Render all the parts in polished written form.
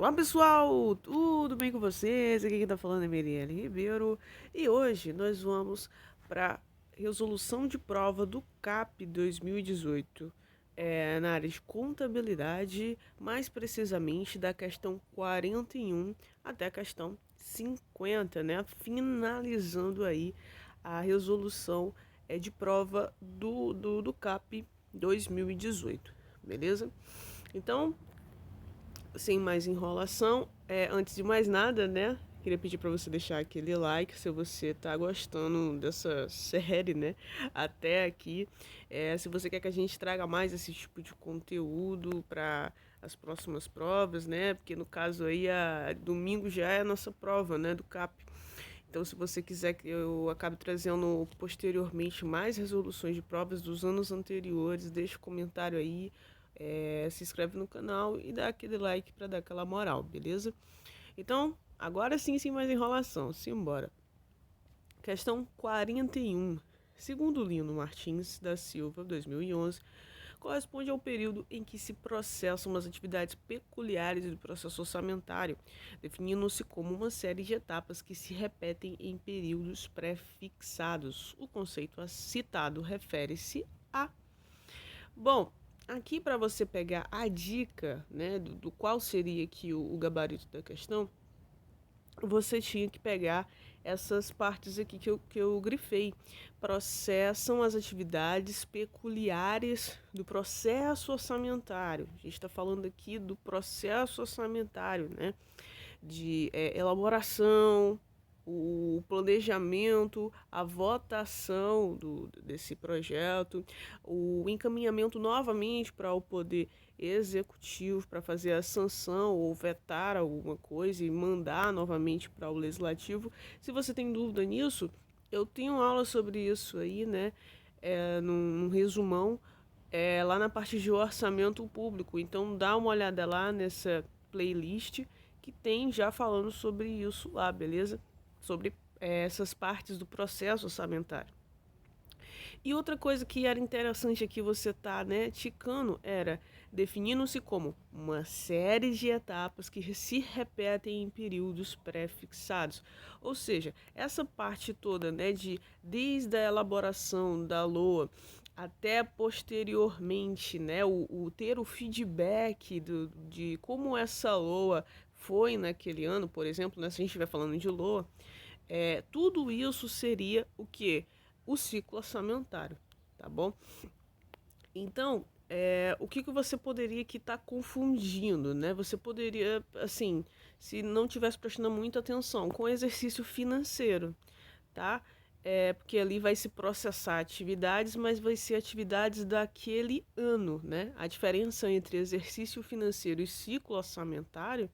Olá pessoal, tudo bem com vocês? Aqui quem tá falando é Mirielle Ribeiro e hoje nós vamos para resolução de prova do CAP 2018 na área de contabilidade, mais precisamente da questão 41 até a questão 50, né? Finalizando aí a resolução de prova do CAP 2018, beleza? Então, sem mais enrolação, antes de mais nada, né? Queria pedir para você deixar aquele like se você tá gostando dessa série, né? Até aqui. Se você quer que a gente traga mais esse tipo de conteúdo para as próximas provas, né? Porque no caso aí, domingo já é a nossa prova, né? Do CAP. Então, se você quiser que eu acabe trazendo posteriormente mais resoluções de provas dos anos anteriores, deixa um comentário aí, se inscreve no canal e dá aquele like para dar aquela moral, beleza? Então, agora sim, sem mais enrolação, simbora. Questão 41. Segundo Lino Martins da Silva, 2011, corresponde ao período em que se processam as atividades peculiares do processo orçamentário, definindo-se como uma série de etapas que se repetem em períodos pré-fixados. O conceito citado refere-se a... Bom, aqui para você pegar a dica, né, do qual seria aqui o gabarito da questão, você tinha que pegar essas partes aqui que eu grifei. Processam as atividades peculiares do processo orçamentário. A gente está falando aqui do processo orçamentário, né? De elaboração, o planejamento, a votação desse projeto, o encaminhamento novamente para o poder executivo para fazer a sanção ou vetar alguma coisa e mandar novamente para o legislativo. Se você tem dúvida nisso, eu tenho aula sobre isso aí, né? Num resumão, lá na parte de orçamento público. Então dá uma olhada lá nessa playlist que tem já falando sobre isso lá, beleza? Sobre essas partes do processo orçamentário. E outra coisa que era interessante aqui você tá, né, ticando, era definindo-se como uma série de etapas que se repetem em períodos pré-fixados. Ou seja, essa parte toda, né, de desde a elaboração da LOA até posteriormente, né, o ter o feedback de como essa LOA foi naquele ano, por exemplo, né, se a gente estiver falando de LOA, tudo isso seria o que? O ciclo orçamentário, tá bom? Então, o que você poderia que estar confundindo, né? Você poderia, assim, se não tivesse prestando muita atenção, com exercício financeiro, tá? Porque ali vai se processar atividades, mas vai ser atividades daquele ano, né? A diferença entre exercício financeiro e ciclo orçamentário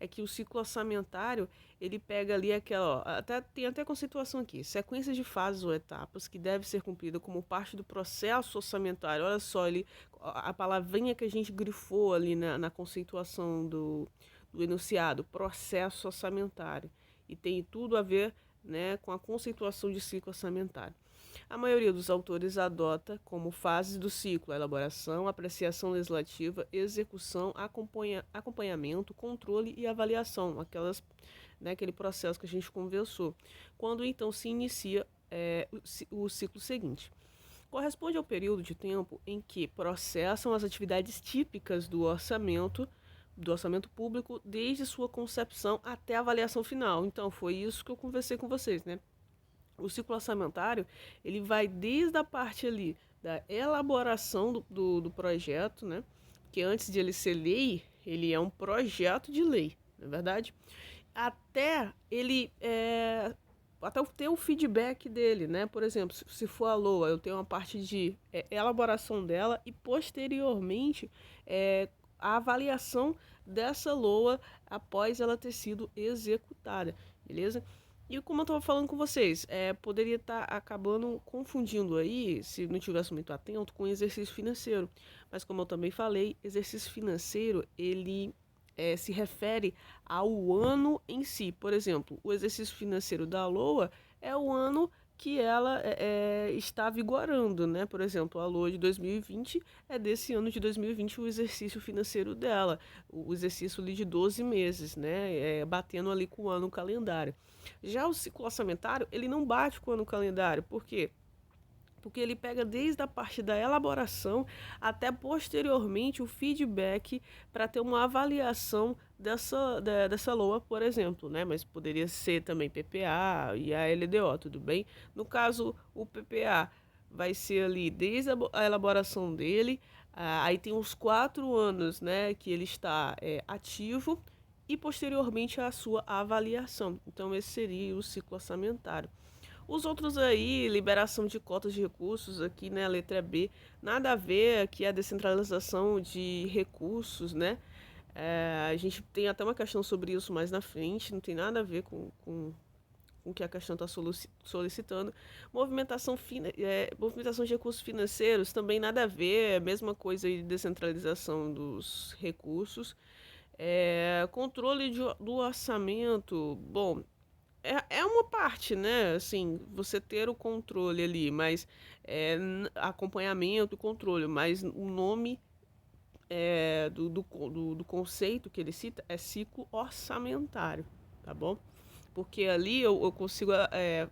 é que o ciclo orçamentário, ele pega ali aquela, ó, tem até conceituação aqui, sequências de fases ou etapas que deve ser cumprida como parte do processo orçamentário. Olha só, a palavrinha que a gente grifou ali na conceituação do enunciado, processo orçamentário. E tem tudo a ver, né, com a conceituação de ciclo orçamentário. A maioria dos autores adota como fases do ciclo a elaboração, apreciação legislativa, execução, acompanhamento, controle e avaliação, né, aquele processo que a gente conversou. Quando então se inicia o ciclo seguinte. Corresponde ao período de tempo em que processam as atividades típicas do orçamento público, desde sua concepção até a avaliação final. Então, foi isso que eu conversei com vocês, né? O ciclo orçamentário, ele vai desde a parte ali da elaboração do projeto, né? Que antes de ele ser lei, ele é um projeto de lei, não é verdade? Até ele até ter o feedback dele, né? Por exemplo, se for a LOA, eu tenho uma parte de elaboração dela e posteriormente a avaliação dessa LOA após ela ter sido executada, beleza? E como eu estava falando com vocês, poderia estar acabando confundindo aí, se não tivesse muito atento, com exercício financeiro. Mas como eu também falei, exercício financeiro, ele se refere ao ano em si. Por exemplo, o exercício financeiro da LOA é o ano que ela está vigorando, né? Por exemplo, a lua de 2020 é desse ano de 2020 o exercício financeiro dela, o exercício ali de 12 meses, né? Batendo ali com o ano calendário. Já o ciclo orçamentário, ele não bate com o ano calendário, por quê? Porque ele pega desde a parte da elaboração até posteriormente o feedback para ter uma avaliação dessa LOA, por exemplo, né? Mas poderia ser também PPA e a LDO, tudo bem? No caso, o PPA vai ser ali desde a elaboração dele, aí tem uns 4 anos, né, que ele está ativo e posteriormente a sua avaliação. Então, esse seria o ciclo orçamentário. Os outros aí, liberação de cotas de recursos aqui, né, a letra B, nada a ver aqui a descentralização de recursos, né? A gente tem até uma questão sobre isso mais na frente, não tem nada a ver com o que a questão está solicitando. Movimentação de recursos financeiros também nada a ver, é a mesma coisa aí de descentralização dos recursos. Controle do orçamento, bom, é uma parte, né? Assim, você ter o controle ali, mas acompanhamento, controle, mas o nome do conceito que ele cita é ciclo orçamentário, tá bom? Porque ali eu consigo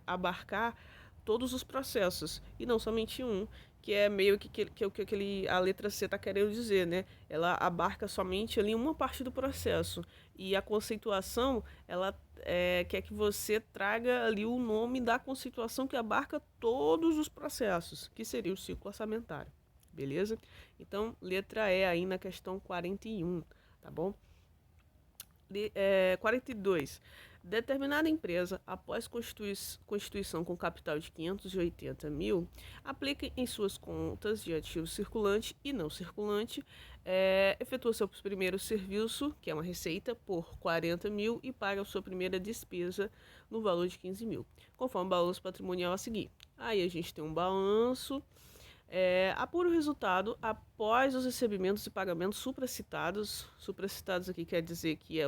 abarcar todos os processos e não somente um, que é meio que o que a letra C está querendo dizer, né? Ela abarca somente ali uma parte do processo e a conceituação ela quer que você traga ali o nome da conceituação que abarca todos os processos, que seria o ciclo orçamentário, beleza? Então, letra E aí na questão 41, tá bom? 42. Determinada empresa, após constituição com capital de 580 mil, aplica em suas contas de ativo circulante e não circulante, efetua seu primeiro serviço, que é uma receita, por 40 mil e paga a sua primeira despesa no valor de 15 mil, conforme o balanço patrimonial a seguir. Aí a gente tem um balanço. Apura o resultado após os recebimentos e pagamentos supracitados. Supracitados aqui quer dizer que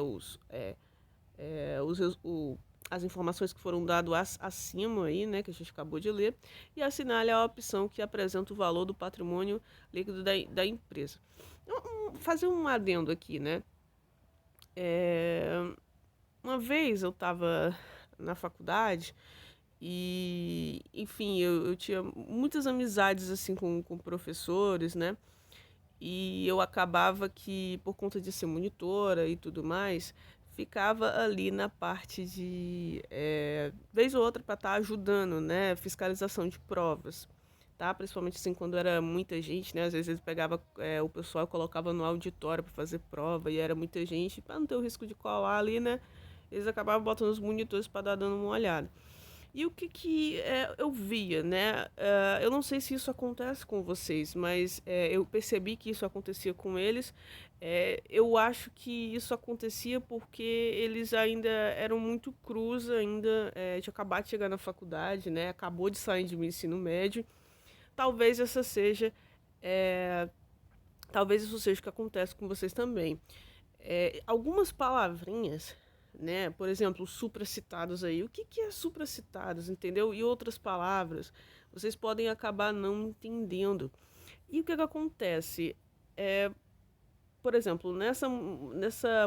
as informações que foram dadas acima aí, né, que a gente acabou de ler, e assinale a opção que apresenta o valor do patrimônio líquido da empresa. Então, fazer um adendo aqui, né? Uma vez eu estava na faculdade e, enfim, eu tinha muitas amizades assim com professores, né? E eu acabava que, por conta de ser monitora e tudo mais, ficava ali na parte de, vez ou outra, para estar ajudando, né? Fiscalização de provas, tá? Principalmente assim, quando era muita gente, né? Às vezes eles pegava o pessoal e colocava no auditório para fazer prova e era muita gente, para não ter o risco de colar ali, né? Eles acabavam botando os monitores para dar dando uma olhada. E o que eu via, né? Eu não sei se isso acontece com vocês, mas eu percebi que isso acontecia com eles. Eu acho que isso acontecia porque eles ainda eram muito crus, ainda de acabar de chegar na faculdade, né? Acabou de sair de um ensino médio. Talvez essa seja, é, talvez isso seja o que acontece com vocês também. Algumas palavrinhas, né? Por exemplo, supracitados aí. O que é supracitados, entendeu? E outras palavras, vocês podem acabar não entendendo. E o que acontece? Por exemplo, nessa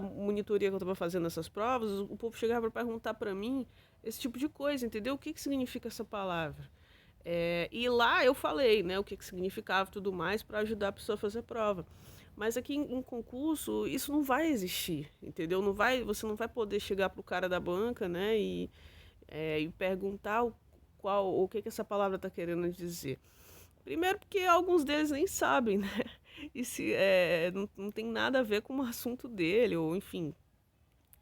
monitoria que eu estava fazendo essas provas, o povo chegava para perguntar para mim esse tipo de coisa, entendeu? O que significa essa palavra? E lá eu falei, né, o que significava e tudo mais para ajudar a pessoa a fazer a prova. Mas aqui em concurso isso não vai existir, entendeu? Você não vai poder chegar pro cara da banca, né, e perguntar o que essa palavra está querendo dizer. Primeiro porque alguns deles nem sabem, né? E se não tem nada a ver com o assunto dele, ou enfim.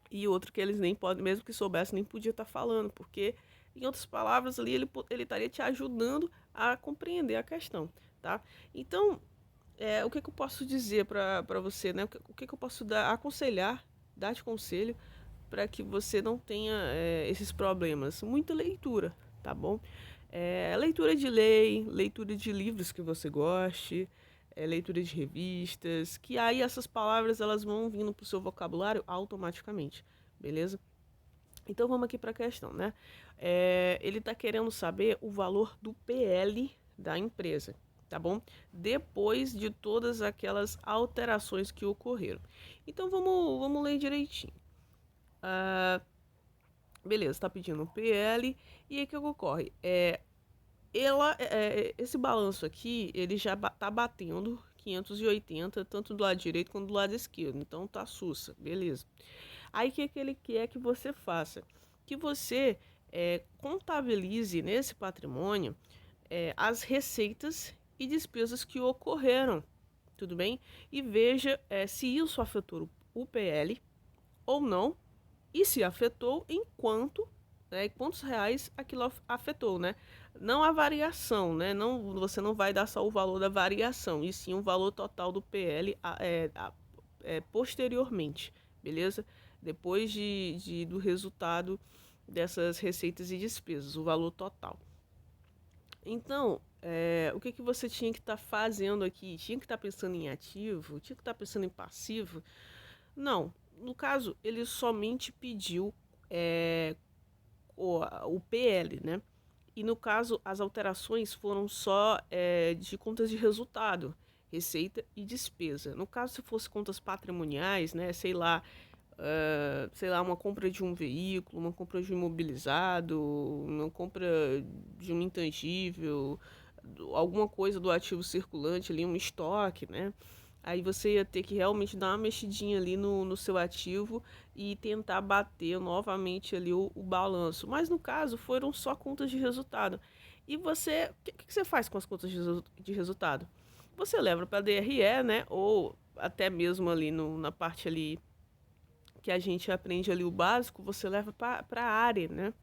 E outro que eles nem podem, mesmo que soubessem, nem podia estar falando, porque, em outras palavras, ali ele estaria te ajudando a compreender a questão, tá? Então, o que eu posso dizer para você, né? O que eu posso aconselhar, dar de conselho para que você não tenha esses problemas? Muita leitura, tá bom? Leitura de lei, leitura de livros que você goste, leitura de revistas, que aí essas palavras elas vão vindo para o seu vocabulário automaticamente, beleza? Então vamos aqui para a questão, né? Ele está querendo saber o valor do PL da empresa, tá bom? Depois de todas aquelas alterações que ocorreram. Então vamos ler direitinho. Beleza, está pedindo o PL e aí o que ocorre? Esse balanço aqui, ele já tá batendo 580, tanto do lado direito quanto do lado esquerdo. Então tá sussa, beleza. Aí o que ele quer que você faça? Que você contabilize nesse patrimônio as receitas e despesas que ocorreram, tudo bem? E veja se isso afetou o PL ou não, e se afetou, quantos reais aquilo afetou, né? Não a variação, né? Não, você não vai dar só o valor da variação, e sim o valor total do PL posteriormente, beleza? Depois do resultado dessas receitas e despesas, o valor total. Então, o que você tinha que estar fazendo aqui? Tinha que estar pensando em ativo? Tinha que estar pensando em passivo? Não. No caso, ele somente pediu o PL, né? E no caso, as alterações foram só de contas de resultado, receita e despesa. No caso, se fosse contas patrimoniais, né? Sei lá, uma compra de um veículo, uma compra de um imobilizado, uma compra de um intangível, alguma coisa do ativo circulante ali, um estoque, né? Aí você ia ter que realmente dar uma mexidinha ali no seu ativo e tentar bater novamente ali o balanço. Mas no caso, foram só contas de resultado. E você, o que você faz com as contas de resultado? Você leva para a DRE, né? Ou até mesmo ali na parte ali que a gente aprende ali o básico, você leva para a área, né?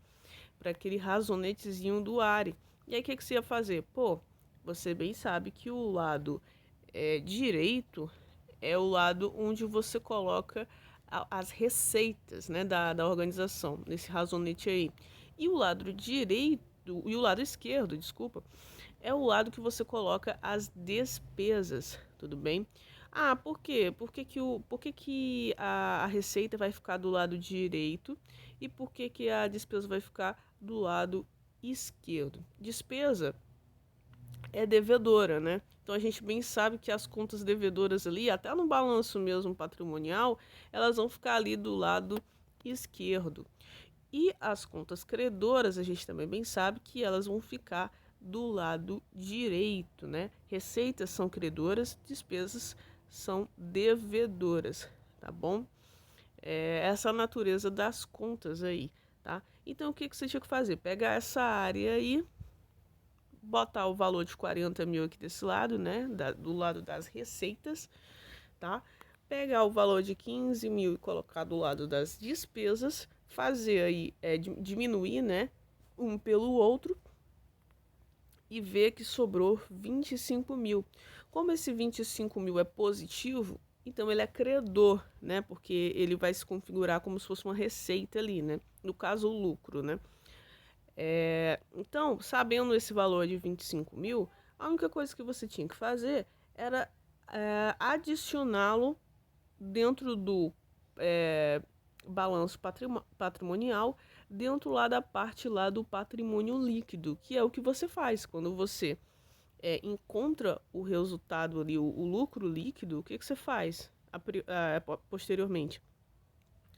Para aquele razonetezinho do área. E aí o que você ia fazer? Pô, você bem sabe que o lado direito é o lado onde você coloca as receitas, né, da organização, nesse razonete aí. E o lado direito, e o lado esquerdo, desculpa, é o lado que você coloca as despesas, tudo bem? Ah, por quê? Por que que a receita vai ficar do lado direito e por que que a despesa vai ficar do lado esquerdo? Despesa é devedora, né? Então a gente bem sabe que as contas devedoras ali, até no balanço mesmo patrimonial, elas vão ficar ali do lado esquerdo. E as contas credoras, a gente também bem sabe que elas vão ficar do lado direito, né? Receitas são credoras, despesas são devedoras, tá bom? Essa é a natureza das contas aí, tá? Então o que você tinha que fazer? Pegar essa área aí, botar o valor de 40 mil aqui desse lado, né? Do lado das receitas, tá? Pegar o valor de 15 mil e colocar do lado das despesas, fazer aí, diminuir, né? Um pelo outro e ver que sobrou 25 mil. Como esse 25 mil é positivo, então ele é credor, né? Porque ele vai se configurar como se fosse uma receita ali, né? No caso, o lucro, né? Então, sabendo esse valor de 25 mil, a única coisa que você tinha que fazer era adicioná-lo dentro do balanço patrimonial, dentro lá da parte lá do patrimônio líquido, que é o que você faz quando você encontra o resultado ali, o lucro líquido. O que você faz posteriormente?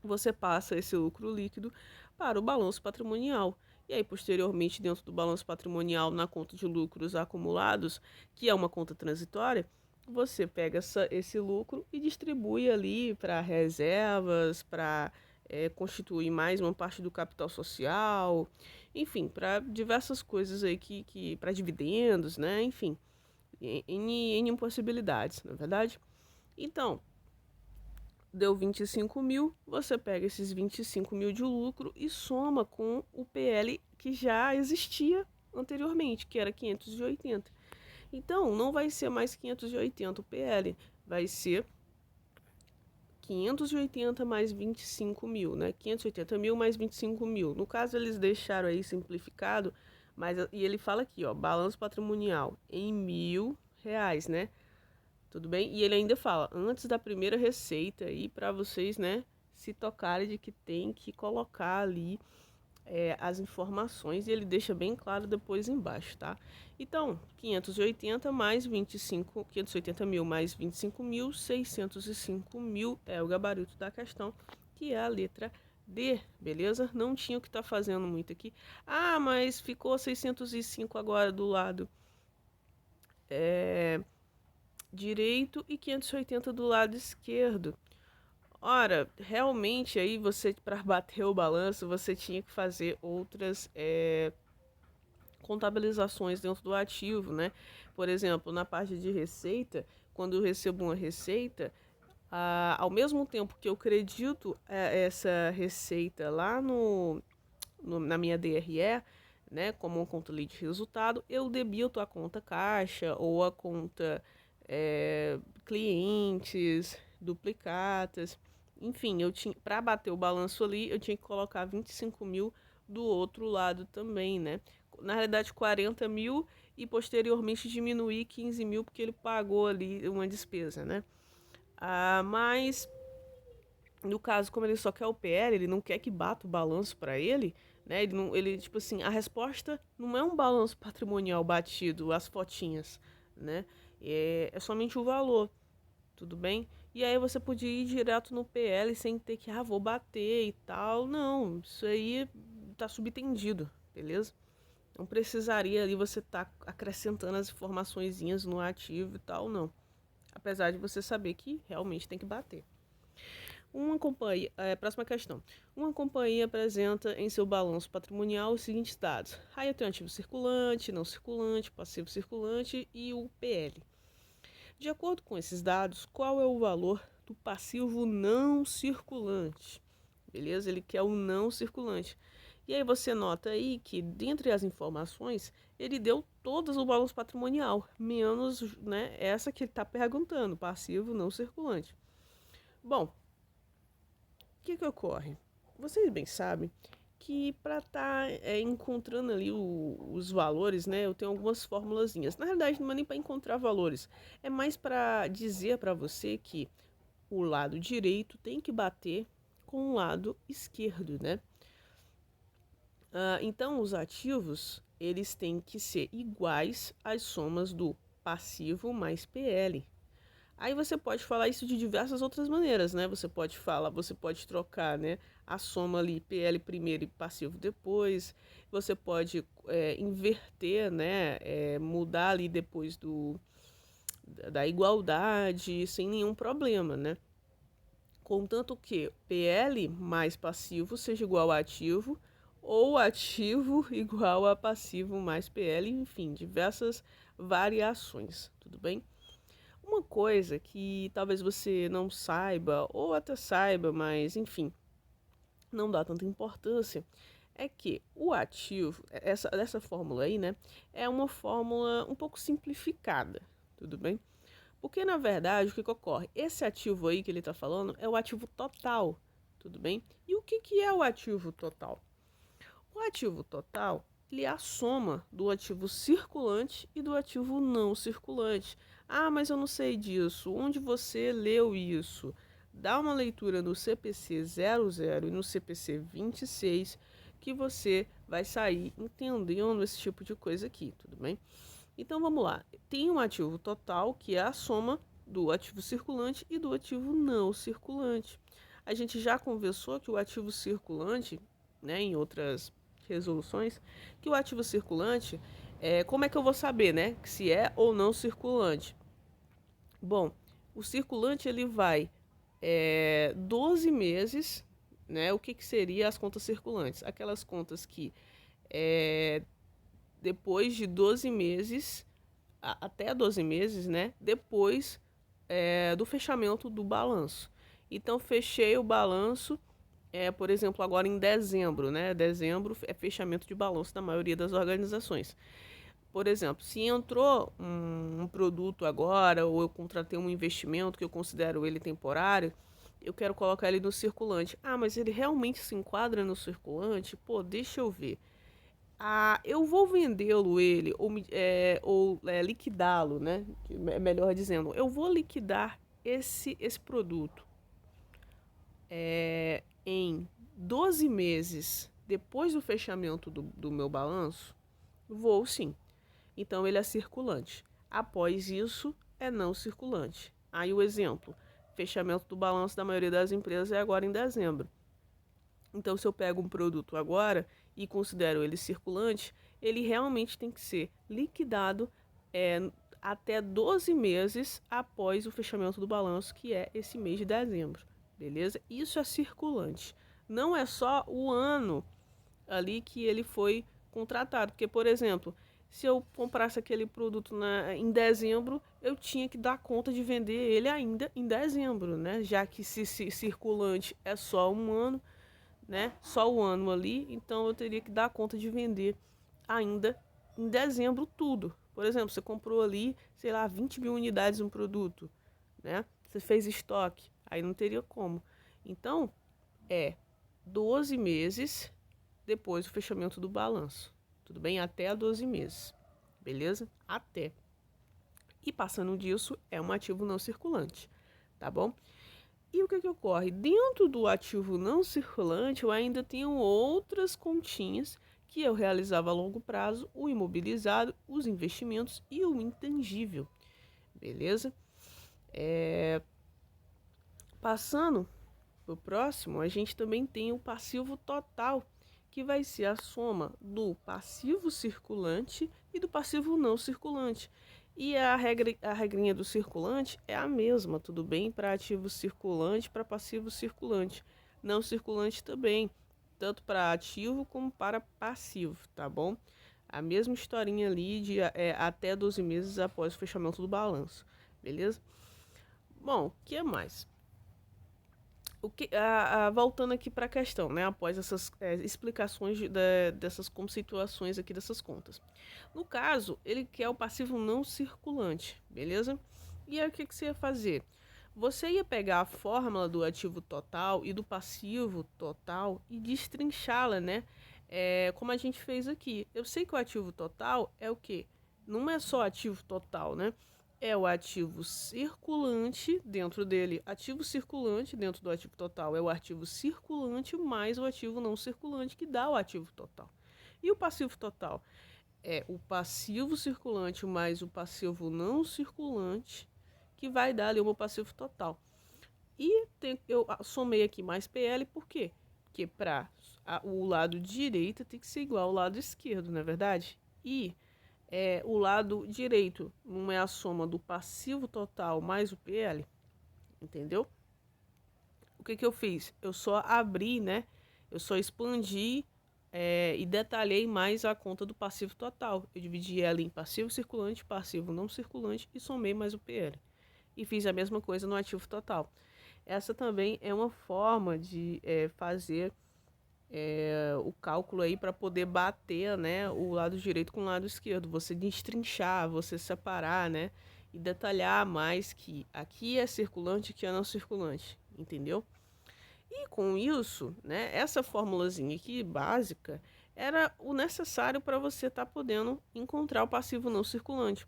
Você passa esse lucro líquido para o balanço patrimonial. E aí, posteriormente, dentro do balanço patrimonial, na conta de lucros acumulados, que é uma conta transitória, você pega esse lucro e distribui ali para reservas, para constituir mais uma parte do capital social, enfim, para diversas coisas aí para dividendos, né? Enfim, em possibilidades, na verdade. Então, deu 25 mil, você pega esses 25 mil de lucro e soma com o PL que já existia anteriormente, que era 580. Então, não vai ser mais 580 o PL, vai ser 580 mais 25 mil, né? 580 mil mais 25 mil. No caso, eles deixaram aí simplificado, e ele fala aqui, ó, balanço patrimonial em R$ 1.000, né? Tudo bem? E ele ainda fala, antes da primeira receita aí, para vocês, né, se tocarem de que tem que colocar ali as informações, e ele deixa bem claro depois embaixo, tá? Então, 580 mais 25, 580 mil mais 25 mil, 605 mil é o gabarito da questão, que é a letra D, beleza? Não tinha o que tá fazendo muito aqui. Ah, mas ficou 605 agora do lado direito e 580 do lado esquerdo. Ora, realmente aí você, para bater o balanço, você tinha que fazer outras contabilizações dentro do ativo, né? Por exemplo, na parte de receita, quando eu recebo uma receita, ao mesmo tempo que eu acredito essa receita lá na minha DRE, né, como uma conta ali de resultado, eu debito a conta caixa ou a conta clientes, duplicatas, enfim, eu tinha para bater o balanço ali, eu tinha que colocar 25 mil do outro lado também, né? Na realidade, 40 mil e posteriormente diminuir 15 mil porque ele pagou ali uma despesa, né? Mas no caso, como ele só quer o PL, ele não quer que bata o balanço para ele, né? Ele, não, ele, tipo assim, a resposta não é um balanço patrimonial batido, as fotinhas, né? É somente o valor, tudo bem? E aí você podia ir direto no PL sem ter que, vou bater e tal. Não, isso aí tá subtendido, beleza? Não precisaria ali você estar acrescentando as informaçõezinhas no ativo e tal, não. Apesar de você saber que realmente tem que bater. Uma companhia, próxima questão. Uma companhia apresenta em seu balanço patrimonial os seguintes dados. Aí eu tenho ativo circulante, não circulante, passivo circulante e o PL. De acordo com esses dados, qual é o valor do passivo não circulante? Beleza? Ele quer o não circulante. E aí você nota aí que, dentre as informações, ele deu todas o balanço patrimonial, menos, né, essa que ele está perguntando, passivo não circulante. Bom, o que ocorre? Vocês bem sabem que para estar encontrando ali os valores, né, eu tenho algumas formulazinhas. Na realidade, não é nem para encontrar valores, é mais para dizer para você que o lado direito tem que bater com o lado esquerdo, né? Então, os ativos, eles têm que ser iguais às somas do passivo mais PL. Aí você pode falar isso de diversas outras maneiras, né? Você pode trocar, né, a soma ali PL primeiro e passivo depois. Você pode inverter, né, mudar ali depois da igualdade sem nenhum problema, né? Contanto que PL mais passivo seja igual a ativo, ou ativo igual a passivo mais PL, enfim, diversas variações, tudo bem? Uma coisa que talvez você não saiba, ou até saiba, mas enfim, não dá tanta importância, é que o ativo, essa fórmula aí, né, é uma fórmula um pouco simplificada, tudo bem? Porque, na verdade, o que ocorre? Esse ativo aí que ele está falando é o ativo total, tudo bem? E o que é o ativo total? O ativo total, ele é a soma do ativo circulante e do ativo não circulante. Ah, mas eu não sei disso. Onde você leu isso? Dá uma leitura no CPC 00 e no CPC 26 que você vai sair entendendo esse tipo de coisa aqui, tudo bem? Então vamos lá. Tem um ativo total, que é a soma do ativo circulante e do ativo não circulante. A gente já conversou que o ativo circulante, né, em outras resoluções, que o ativo circulante, como é que eu vou saber, né, se é ou não circulante? Bom, o circulante ele vai 12 meses, né? O que seria as contas circulantes? Aquelas contas que depois de 12 meses, até 12 meses, né? Depois do fechamento do balanço. Então, fechei o balanço, por exemplo, agora em dezembro, né? Dezembro é fechamento de balanço da maioria das organizações. Por exemplo, se entrou um produto agora, ou eu contratei um investimento que eu considero ele temporário, eu quero colocar ele no circulante. Ah, mas ele realmente se enquadra no circulante? Pô, deixa eu ver. Eu vou vendê-lo ele, ou liquidá-lo, né? Melhor dizendo, eu vou liquidar esse produto. em 12 meses depois do fechamento do meu balanço, vou sim. Então, ele é circulante. Após isso, é não circulante. Aí o exemplo, fechamento do balanço da maioria das empresas é agora em dezembro. Então, se eu pego um produto agora e considero ele circulante, ele realmente tem que ser liquidado até 12 meses após o fechamento do balanço, que é esse mês de dezembro. Beleza? Isso é circulante. Não é só o ano ali que ele foi contratado. Porque, por exemplo, se eu comprasse aquele produto em dezembro, eu tinha que dar conta de vender ele ainda em dezembro, né? Já que se circulante é só um ano, né? Só o ano ali, então eu teria que dar conta de vender ainda em dezembro tudo. Por exemplo, você comprou ali, sei lá, 20 mil unidades de um produto, né? Você fez estoque, aí não teria como. Então, é 12 meses depois do fechamento do balanço. Tudo bem? Até 12 meses. Beleza? Até. E passando disso, é um ativo não circulante. Tá bom? E o que ocorre? Dentro do ativo não circulante, eu ainda tenho outras continhas que eu realizava a longo prazo, o imobilizado, os investimentos e o intangível. Beleza? Passando para o próximo, a gente também tem o passivo total, que vai ser a soma do passivo circulante e do passivo não circulante. E a regrinha do circulante é a mesma, tudo bem? Para ativo circulante, para passivo circulante. Não circulante também, tanto para ativo como para passivo, tá bom? A mesma historinha ali de até 12 meses após o fechamento do balanço, beleza? Bom, o que mais? Voltando aqui para a questão, né? Após essas explicações dessas conceituações aqui dessas contas. No caso, ele quer o passivo não circulante, beleza? E aí o que você ia fazer? Você ia pegar a fórmula do ativo total e do passivo total e destrinchá-la, né? Como a gente fez aqui. Eu sei que o ativo total é o quê? Não é só ativo total, né? É o ativo circulante dentro dele. Ativo circulante dentro do ativo total é o ativo circulante mais o ativo não circulante, que dá o ativo total. E o passivo total é o passivo circulante mais o passivo não circulante, que vai dar ali o meu passivo total. E eu somei aqui mais PL, por quê? Porque para o lado direito tem que ser igual ao lado esquerdo, não é verdade? E o lado direito não é a soma do passivo total mais o PL, entendeu? O que eu fiz? Eu só abri, né? Eu só expandi e detalhei mais a conta do passivo total. Eu dividi ela em passivo circulante, passivo não circulante e somei mais o PL. E fiz a mesma coisa no ativo total. Essa também é uma forma de fazer o cálculo aí para poder bater, né, o lado direito com o lado esquerdo, você destrinchar, você separar, né, e detalhar mais que aqui é circulante, aqui é não circulante, entendeu? E com isso, né, essa formulazinha aqui básica era o necessário para você estar podendo encontrar o passivo não circulante,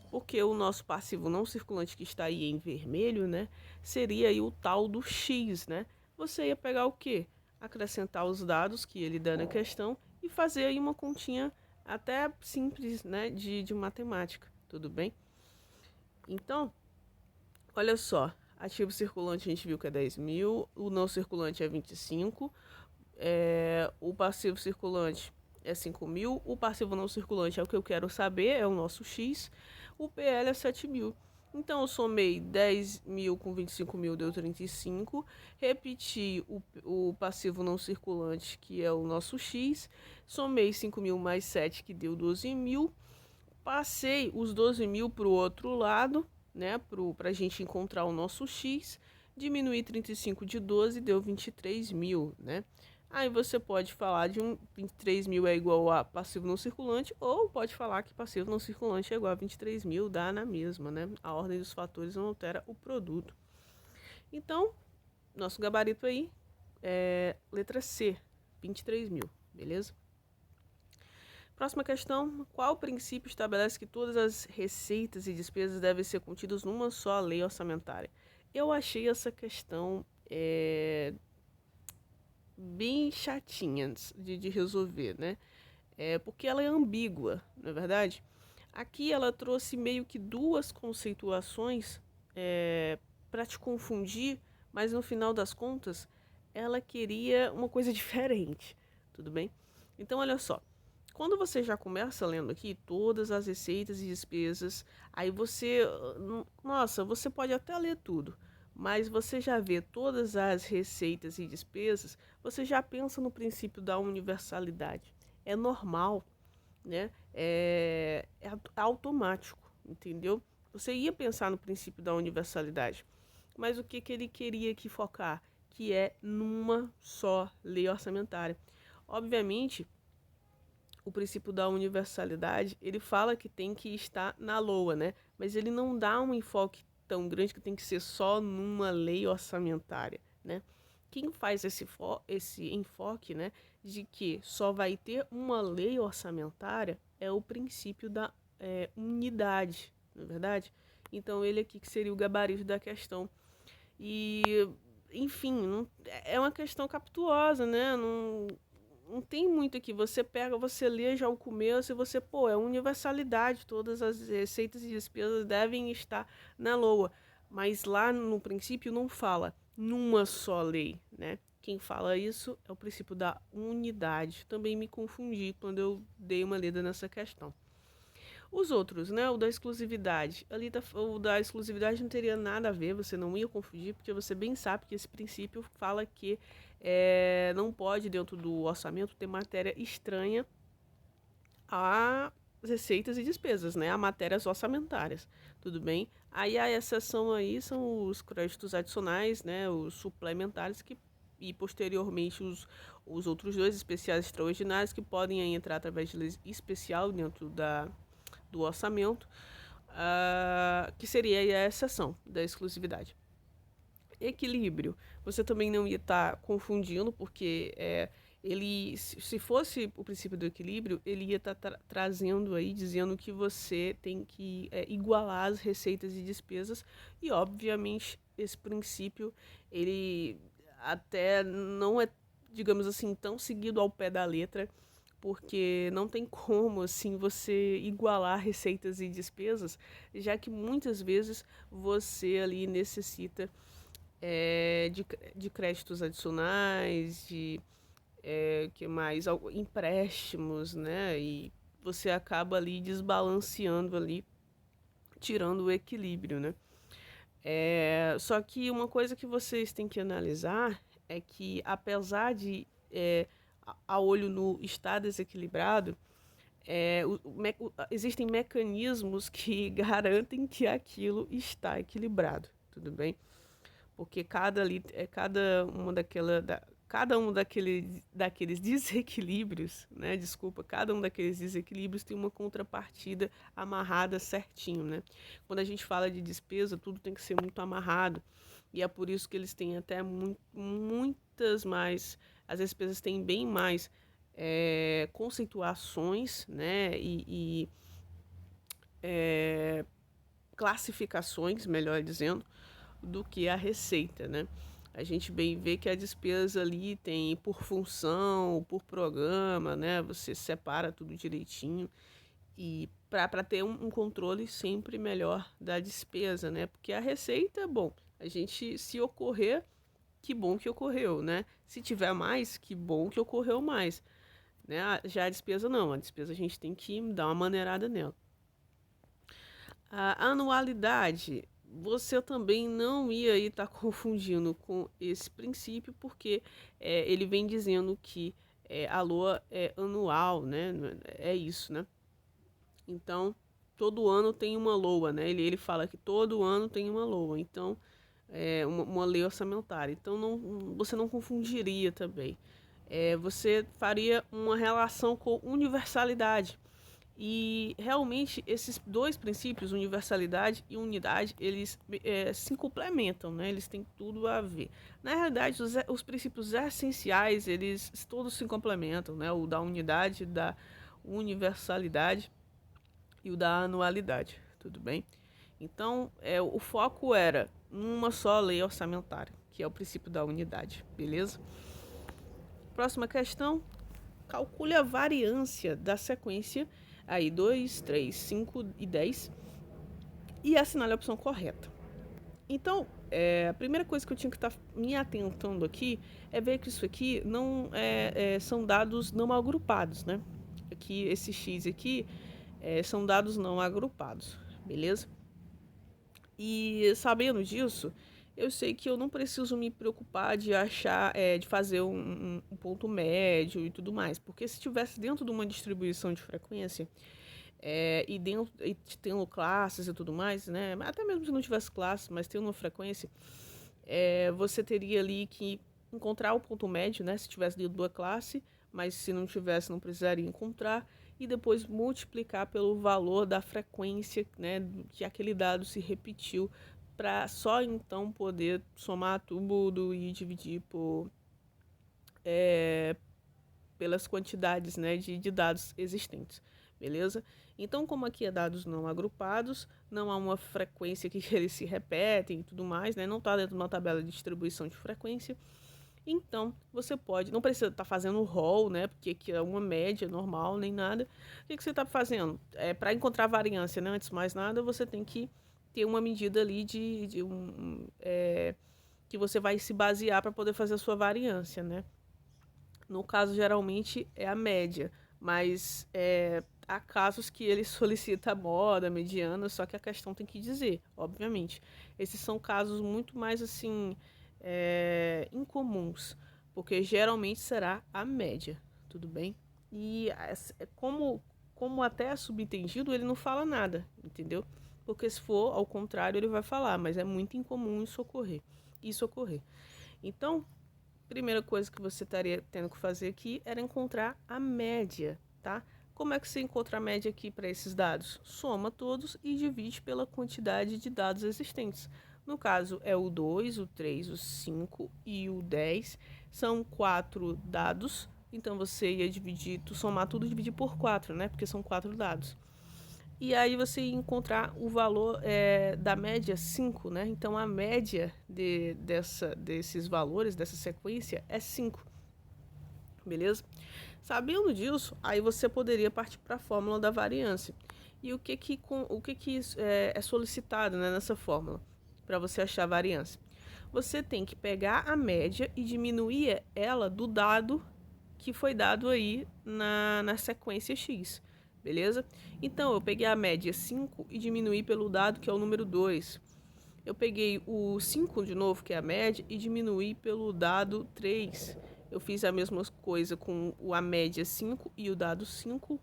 porque o nosso passivo não circulante que está aí em vermelho, né, seria aí o tal do X, né? Você ia pegar o quê? Acrescentar os dados que ele dá na questão e fazer aí uma continha até simples, né, de matemática, tudo bem? Então, olha só, ativo circulante a gente viu que é 10 mil, o não circulante é 25, o passivo circulante é 5 mil, o passivo não circulante é o que eu quero saber, é o nosso X, o PL é 7 mil. Então, eu somei 10 mil com 25 mil, deu 35. Repeti o passivo não circulante, que é o nosso X. Somei 5 mil mais 7, que deu 12 mil. Passei os 12 mil para o outro lado, né? Para a gente encontrar o nosso X. Diminuí 35 de 12, deu 23 mil, né? Aí você pode falar de 23 mil é igual a passivo não circulante, ou pode falar que passivo não circulante é igual a 23 mil, dá na mesma, né? A ordem dos fatores não altera o produto. Então, nosso gabarito aí é letra C, 23 mil, beleza? Próxima questão, qual princípio estabelece que todas as receitas e despesas devem ser contidas numa só lei orçamentária? Eu achei essa questão bem chatinha de resolver, né? Porque ela é ambígua, não é verdade? Aqui ela trouxe meio que duas conceituações para te confundir, mas no final das contas ela queria uma coisa diferente, tudo bem? Então olha só, quando você já começa lendo aqui todas as receitas e despesas, aí você, nossa, você pode até ler tudo, mas você já vê todas as receitas e despesas, você já pensa no princípio da universalidade. É normal, né? É automático, entendeu? Você ia pensar no princípio da universalidade, mas o que, que ele queria aqui focar? Que é numa só lei orçamentária. Obviamente, o princípio da universalidade, ele fala que tem que estar na LOA, né? Mas ele não dá um enfoque tão grande que tem que ser só numa lei orçamentária, né? Quem faz esse enfoque, né, de que só vai ter uma lei orçamentária é o princípio da unidade, não é verdade? Então ele aqui que seria o gabarito da questão. E, enfim, é uma questão captuosa, né? Não tem muito aqui. Você pega, você lê já o começo e você, pô, é universalidade. Todas as receitas e despesas devem estar na LOA. Mas lá no princípio não fala numa só lei, né? Quem fala isso é o princípio da unidade. Também me confundi quando eu dei uma lida nessa questão. Os outros, né? O da exclusividade. Ali o da exclusividade não teria nada a ver, você não ia confundir, porque você bem sabe que esse princípio fala que não pode, dentro do orçamento, ter matéria estranha a receitas e despesas, né? A matérias orçamentárias, tudo bem? Aí a exceção aí são os créditos adicionais, né? Os suplementares e posteriormente os outros dois especiais extraordinários que podem entrar através de lei especial dentro do orçamento, que seria a exceção da exclusividade. Equilíbrio, você também não ia estar confundindo, porque ele, se fosse o princípio do equilíbrio, ele ia estar trazendo aí, dizendo que você tem que igualar as receitas e despesas, e obviamente esse princípio, ele até não é, digamos assim, tão seguido ao pé da letra, porque não tem como assim você igualar receitas e despesas, já que muitas vezes você ali necessita de créditos adicionais, de que mais empréstimos, né? E você acaba ali desbalanceando ali, tirando o equilíbrio, né? Só que uma coisa que vocês têm que analisar é que apesar de a olho nu estar desequilibrado, existem mecanismos que garantem que aquilo está equilibrado, tudo bem? Porque cada um daqueles desequilíbrios, né? Desculpa, cada um daqueles desequilíbrios tem uma contrapartida amarrada certinho, né? Quando a gente fala de despesa, tudo tem que ser muito amarrado. E é por isso que eles têm até muitas mais, as despesas têm bem mais conceituações, né? E classificações, melhor dizendo, do que a receita, né? A gente bem vê que a despesa ali tem por função, por programa, né? Você separa tudo direitinho e para ter um controle sempre melhor da despesa, né? Porque a receita, bom, a gente, se ocorrer, que bom que ocorreu, né? Se tiver mais, que bom que ocorreu mais, né? Já a despesa não, a despesa a gente tem que dar uma maneirada nela. A anualidade, você também não ia estar confundindo com esse princípio, porque ele vem dizendo que a lua é anual, né? É isso, né? Então, todo ano tem uma LOA, né? Ele fala que todo ano tem uma LOA, então, uma lei orçamentária. Então, você não confundiria também. Você faria uma relação com universalidade. E realmente esses dois princípios, universalidade e unidade, eles se complementam, né? Eles têm tudo a ver. Na realidade, os princípios essenciais, eles todos se complementam, né? O da unidade, da universalidade e o da anualidade, tudo bem? Então, o foco era uma só lei orçamentária, que é o princípio da unidade, beleza? Próxima questão, calcule a variância da sequência aí 2, 3, 5 e 10 e assinale a opção correta. Então, a primeira coisa que eu tinha que estar me atentando aqui é ver que isso aqui não são dados não agrupados, né? Aqui, esse X aqui são dados não agrupados, beleza? E sabendo disso, eu sei que eu não preciso me preocupar de achar, de fazer um ponto médio e tudo mais, porque se estivesse dentro de uma distribuição de frequência, e tendo classes e tudo mais, né? Até mesmo se não tivesse classe, mas tendo uma frequência, você teria ali que encontrar o ponto médio, né? Se tivesse dentro da classe, mas se não tivesse, não precisaria encontrar, e depois multiplicar pelo valor da frequência, né? Que aquele dado se repetiu, para só então poder somar tudo e dividir pelas quantidades, né, de dados existentes, beleza? Então, como aqui é dados não agrupados, não há uma frequência que eles se repetem e tudo mais, né? Não está dentro de uma tabela de distribuição de frequência. Então, você pode, não precisa estar fazendo roll, né? Porque aqui é uma média normal, nem nada. O que você está fazendo? Para encontrar variância, né? Antes de mais nada, você tem que ter uma medida ali que você vai se basear para poder fazer a sua variância, né? No caso, geralmente é a média, mas há casos que ele solicita a moda, a mediana, só que a questão tem que dizer, obviamente. Esses são casos muito mais assim incomuns, porque geralmente será a média, tudo bem? E como até é subentendido, ele não fala nada, entendeu? Porque se for ao contrário, ele vai falar, mas é muito incomum isso ocorrer. Então, primeira coisa que você estaria tendo que fazer aqui era encontrar a média, tá? Como é que você encontra a média aqui para esses dados? Soma todos e divide pela quantidade de dados existentes. No caso, é o 2, o 3, o 5 e o 10. São 4 dados. Então, você ia somar tudo e dividir por 4, né? Porque são 4 dados. E aí você ia encontrar o valor da média 5, né? Então, a média desses valores, dessa sequência, é 5. Beleza? Sabendo disso, aí você poderia partir para a fórmula da variância. E o que é solicitado, né, nessa fórmula para você achar a variância? Você tem que pegar a média e diminuir ela do dado que foi dado aí na sequência X, beleza? Então, eu peguei a média 5 e diminuí pelo dado que é o número 2. Eu peguei o 5 de novo, que é a média, e diminuí pelo dado 3. Eu fiz a mesma coisa com a média 5 e o dado 5,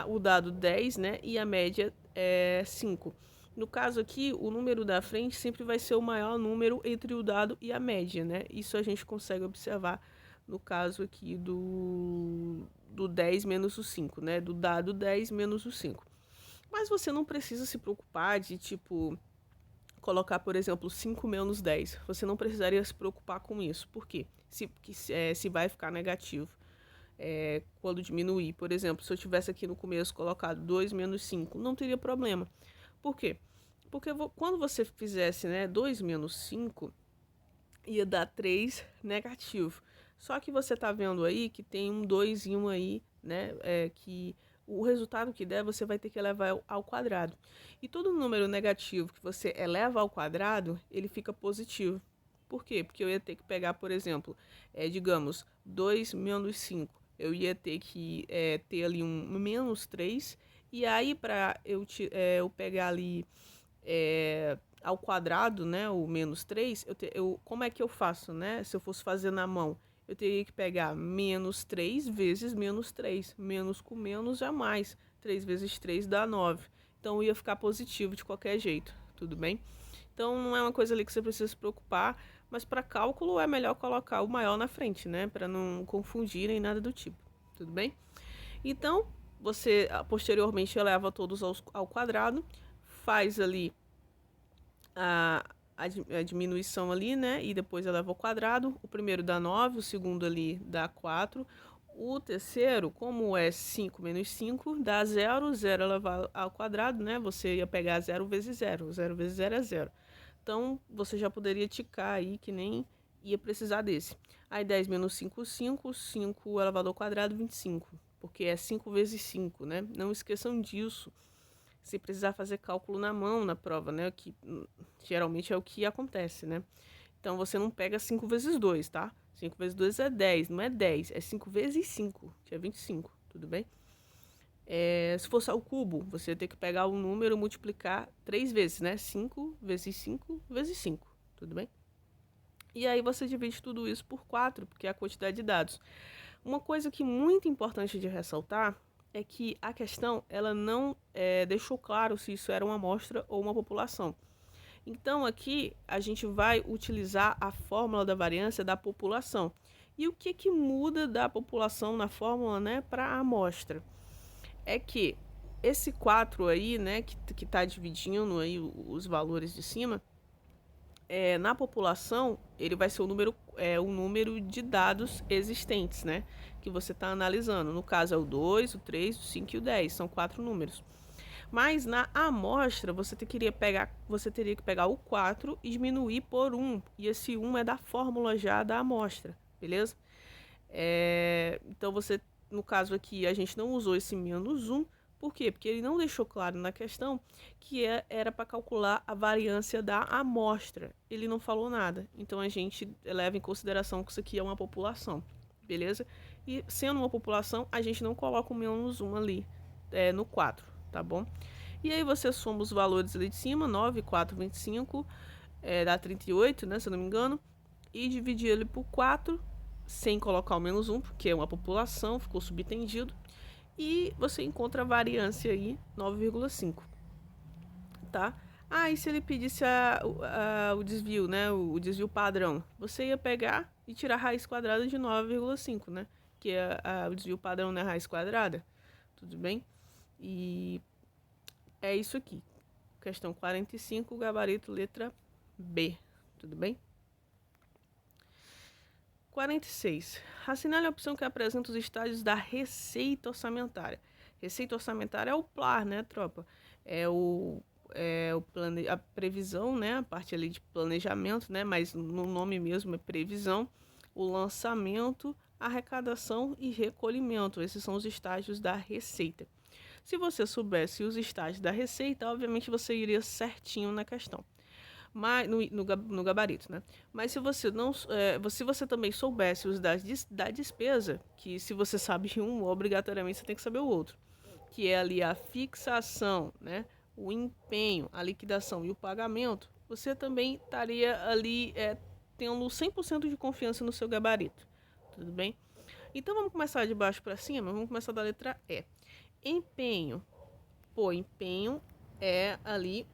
o dado 10, né? E a média 5. No caso aqui, o número da frente sempre vai ser o maior número entre o dado e a média, né? Isso a gente consegue observar no caso aqui do 10 menos o 5, né? Do dado 10 menos o 5. Mas você não precisa se preocupar de, tipo, colocar, por exemplo, 5 menos 10. Você não precisaria se preocupar com isso. Por quê? Se vai ficar negativo quando diminuir. Por exemplo, se eu tivesse aqui no começo colocado 2 menos 5, não teria problema. Por quê? Porque quando você fizesse 2 menos 5, ia dar 3 negativo. Só que você está vendo aí que tem um 2 e um aí, né? Que o resultado que der, você vai ter que elevar ao quadrado. E todo número negativo que você eleva ao quadrado, ele fica positivo. Por quê? Porque eu ia ter que pegar, por exemplo, digamos, 2 menos 5. Eu ia ter que ter ali um menos 3. E aí, para eu pegar ali ao quadrado, né, o menos 3, como é que eu faço, né? Se eu fosse fazer na mão, eu teria que pegar menos 3 vezes menos 3. Menos com menos já mais. 3 vezes 3 dá 9. Então, ia ficar positivo de qualquer jeito, tudo bem? Então, não é uma coisa ali que você precisa se preocupar, mas para cálculo é melhor colocar o maior na frente, né? Para não confundir nem nada do tipo, tudo bem? Então, você posteriormente eleva todos ao quadrado, faz ali a diminuição ali, né? E depois eleva ao quadrado. O primeiro dá 9, o segundo ali dá 4. O terceiro, como é 5 menos 5, dá 0. 0 elevado ao quadrado, né? Você ia pegar 0 vezes 0. 0 vezes 0 é 0. Então, você já poderia ticar aí que nem ia precisar desse. Aí 10 menos 5, 5. 5 elevado ao quadrado, 25. Porque é 5 vezes 5, né? Não esqueçam disso. Se precisar fazer cálculo na mão na prova, né? Que geralmente é o que acontece, né? Então você não pega 5 vezes 2, tá? 5 vezes 2 é 10, não é 10, é 5 vezes 5, que é 25, tudo bem? Se fosse ao cubo, você ia ter que pegar o número e multiplicar 3 vezes, né? 5 vezes 5 vezes 5, tudo bem? E aí você divide tudo isso por 4, porque é a quantidade de dados. Uma coisa que é muito importante de ressaltar é que a questão ela não deixou claro se isso era uma amostra ou uma população. Então aqui a gente vai utilizar a fórmula da variância da população. E o que muda da população na fórmula, né, para a amostra? É que esse 4 aí, né, que está dividindo aí os valores de cima, na população, ele vai ser o número de dados existentes, né? Que você está analisando. No caso, é o 2, o 3, o 5 e o 10. São 4 números. Mas na amostra, você teria que pegar o 4 e diminuir por 1. E esse 1 é da fórmula já da amostra, beleza? Então, no caso aqui, a gente não usou esse menos 1. Por quê? Porque ele não deixou claro na questão que era para calcular a variância da amostra. Ele não falou nada. Então, a gente leva em consideração que isso aqui é uma população, beleza? E sendo uma população, a gente não coloca o menos 1 ali no 4, tá bom? E aí você soma os valores ali de cima, 9, 4, 25, dá 38, né, se eu não me engano. E dividir ele por 4, sem colocar o menos 1, porque é uma população, ficou subentendido. E você encontra a variância aí, 9,5, tá? E se ele pedisse o desvio, né? O desvio padrão, você ia pegar e tirar a raiz quadrada de 9,5, né? Que o desvio padrão não é raiz quadrada, tudo bem? E é isso aqui. Questão 45, gabarito letra B, tudo bem? 46. Assinale a opção que apresenta os estágios da receita orçamentária. Receita orçamentária é o PLAR, né, tropa? A previsão, né? A parte ali de planejamento, né? Mas no nome mesmo é previsão. O lançamento, arrecadação e recolhimento. Esses são os estágios da receita. Se você soubesse os estágios da receita, obviamente você iria certinho na questão. Mas no gabarito, né? Mas se você não, se você também soubesse os da despesa, que se você sabe um, obrigatoriamente você tem que saber o outro, que é ali a fixação, né? O empenho, a liquidação e o pagamento, você também estaria ali tendo 100% de confiança no seu gabarito, tudo bem? Então vamos começar de baixo para cima, vamos começar da letra E. Empenho. Empenho é ali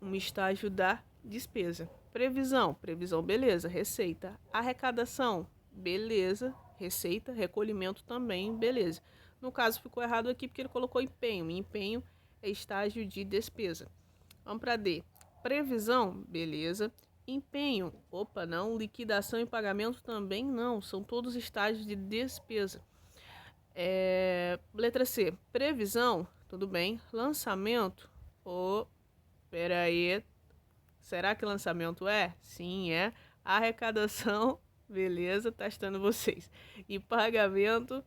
um estágio da despesa. Previsão, beleza. Receita, arrecadação, beleza. Receita, recolhimento também, beleza. No caso ficou errado aqui porque ele colocou empenho. Empenho é estágio de despesa. Vamos para D. Previsão, beleza. Empenho, não. Liquidação e pagamento também não. São todos estágios de despesa. Letra C. Previsão, tudo bem. Lançamento, pera aí. Será que lançamento é? Sim, é. Arrecadação, beleza, testando vocês. E pagamento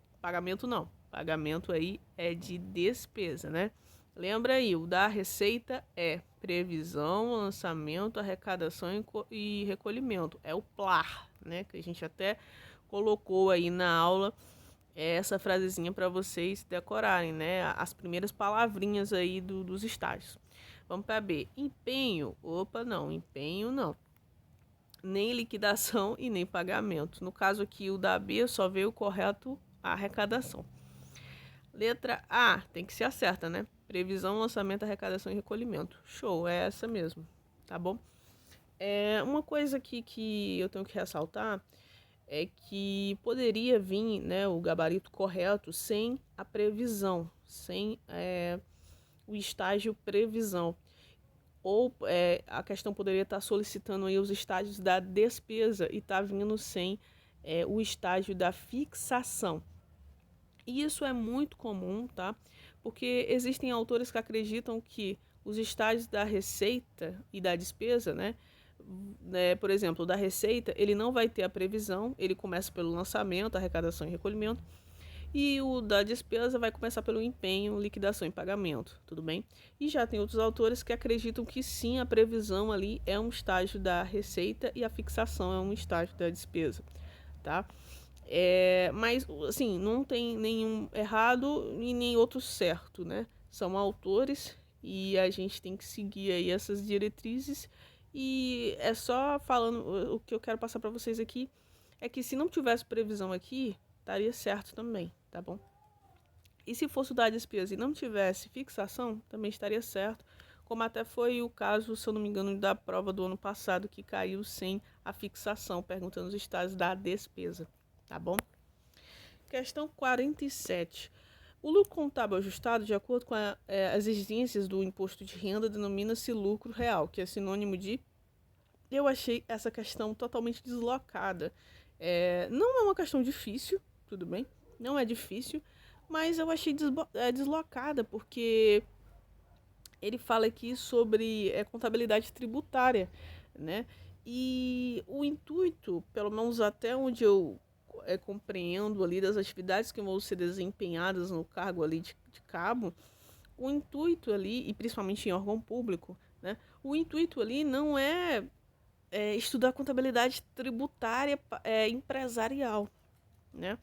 não. Pagamento aí é de despesa, né? Lembra aí, o da receita é previsão, lançamento, arrecadação e recolhimento. É o PLAR, né? Que a gente até colocou aí na aula essa frasezinha para vocês decorarem, né? As primeiras palavrinhas aí dos estágios. Vamos para B. Empenho. Não. Empenho não. Nem liquidação e nem pagamento. No caso aqui, o da B só veio o correto a arrecadação. Letra A. Tem que ser a certa, né? Previsão, lançamento, arrecadação e recolhimento. Show. É essa mesmo. Tá bom? Uma coisa aqui que eu tenho que ressaltar é que poderia vir, né, o gabarito correto sem a previsão, sem o estágio previsão. Ou a questão poderia estar solicitando aí os estágios da despesa e está vindo sem o estágio da fixação. E isso é muito comum, tá? Porque existem autores que acreditam que os estágios da receita e da despesa, né, né, por exemplo, da receita, ele não vai ter a previsão, ele começa pelo lançamento, arrecadação e recolhimento, e o da despesa vai começar pelo empenho, liquidação e pagamento, tudo bem? E já tem outros autores que acreditam que sim, a previsão ali é um estágio da receita e a fixação é um estágio da despesa, tá? Mas, assim, não tem nenhum errado e nem outro certo, né? São autores e a gente tem que seguir aí essas diretrizes. E é só falando, o que eu quero passar para vocês aqui é que se não tivesse previsão aqui, estaria certo também, tá bom? E se fosse o da despesa e não tivesse fixação, também estaria certo, como até foi o caso, se eu não me engano, da prova do ano passado, que caiu sem a fixação, perguntando os estágios da despesa, tá bom? Questão 47. O lucro contábil ajustado, de acordo com as exigências do imposto de renda, denomina-se lucro real, que é sinônimo de... Eu achei essa questão totalmente deslocada. Não é uma questão difícil, tudo bem? Não é difícil, mas eu achei deslocada, porque ele fala aqui sobre contabilidade tributária, né? E o intuito, pelo menos até onde eu compreendo ali das atividades que vão ser desempenhadas no cargo ali de cabo, o intuito ali, e principalmente em órgão público, né? O intuito ali não é estudar contabilidade tributária empresarial, né?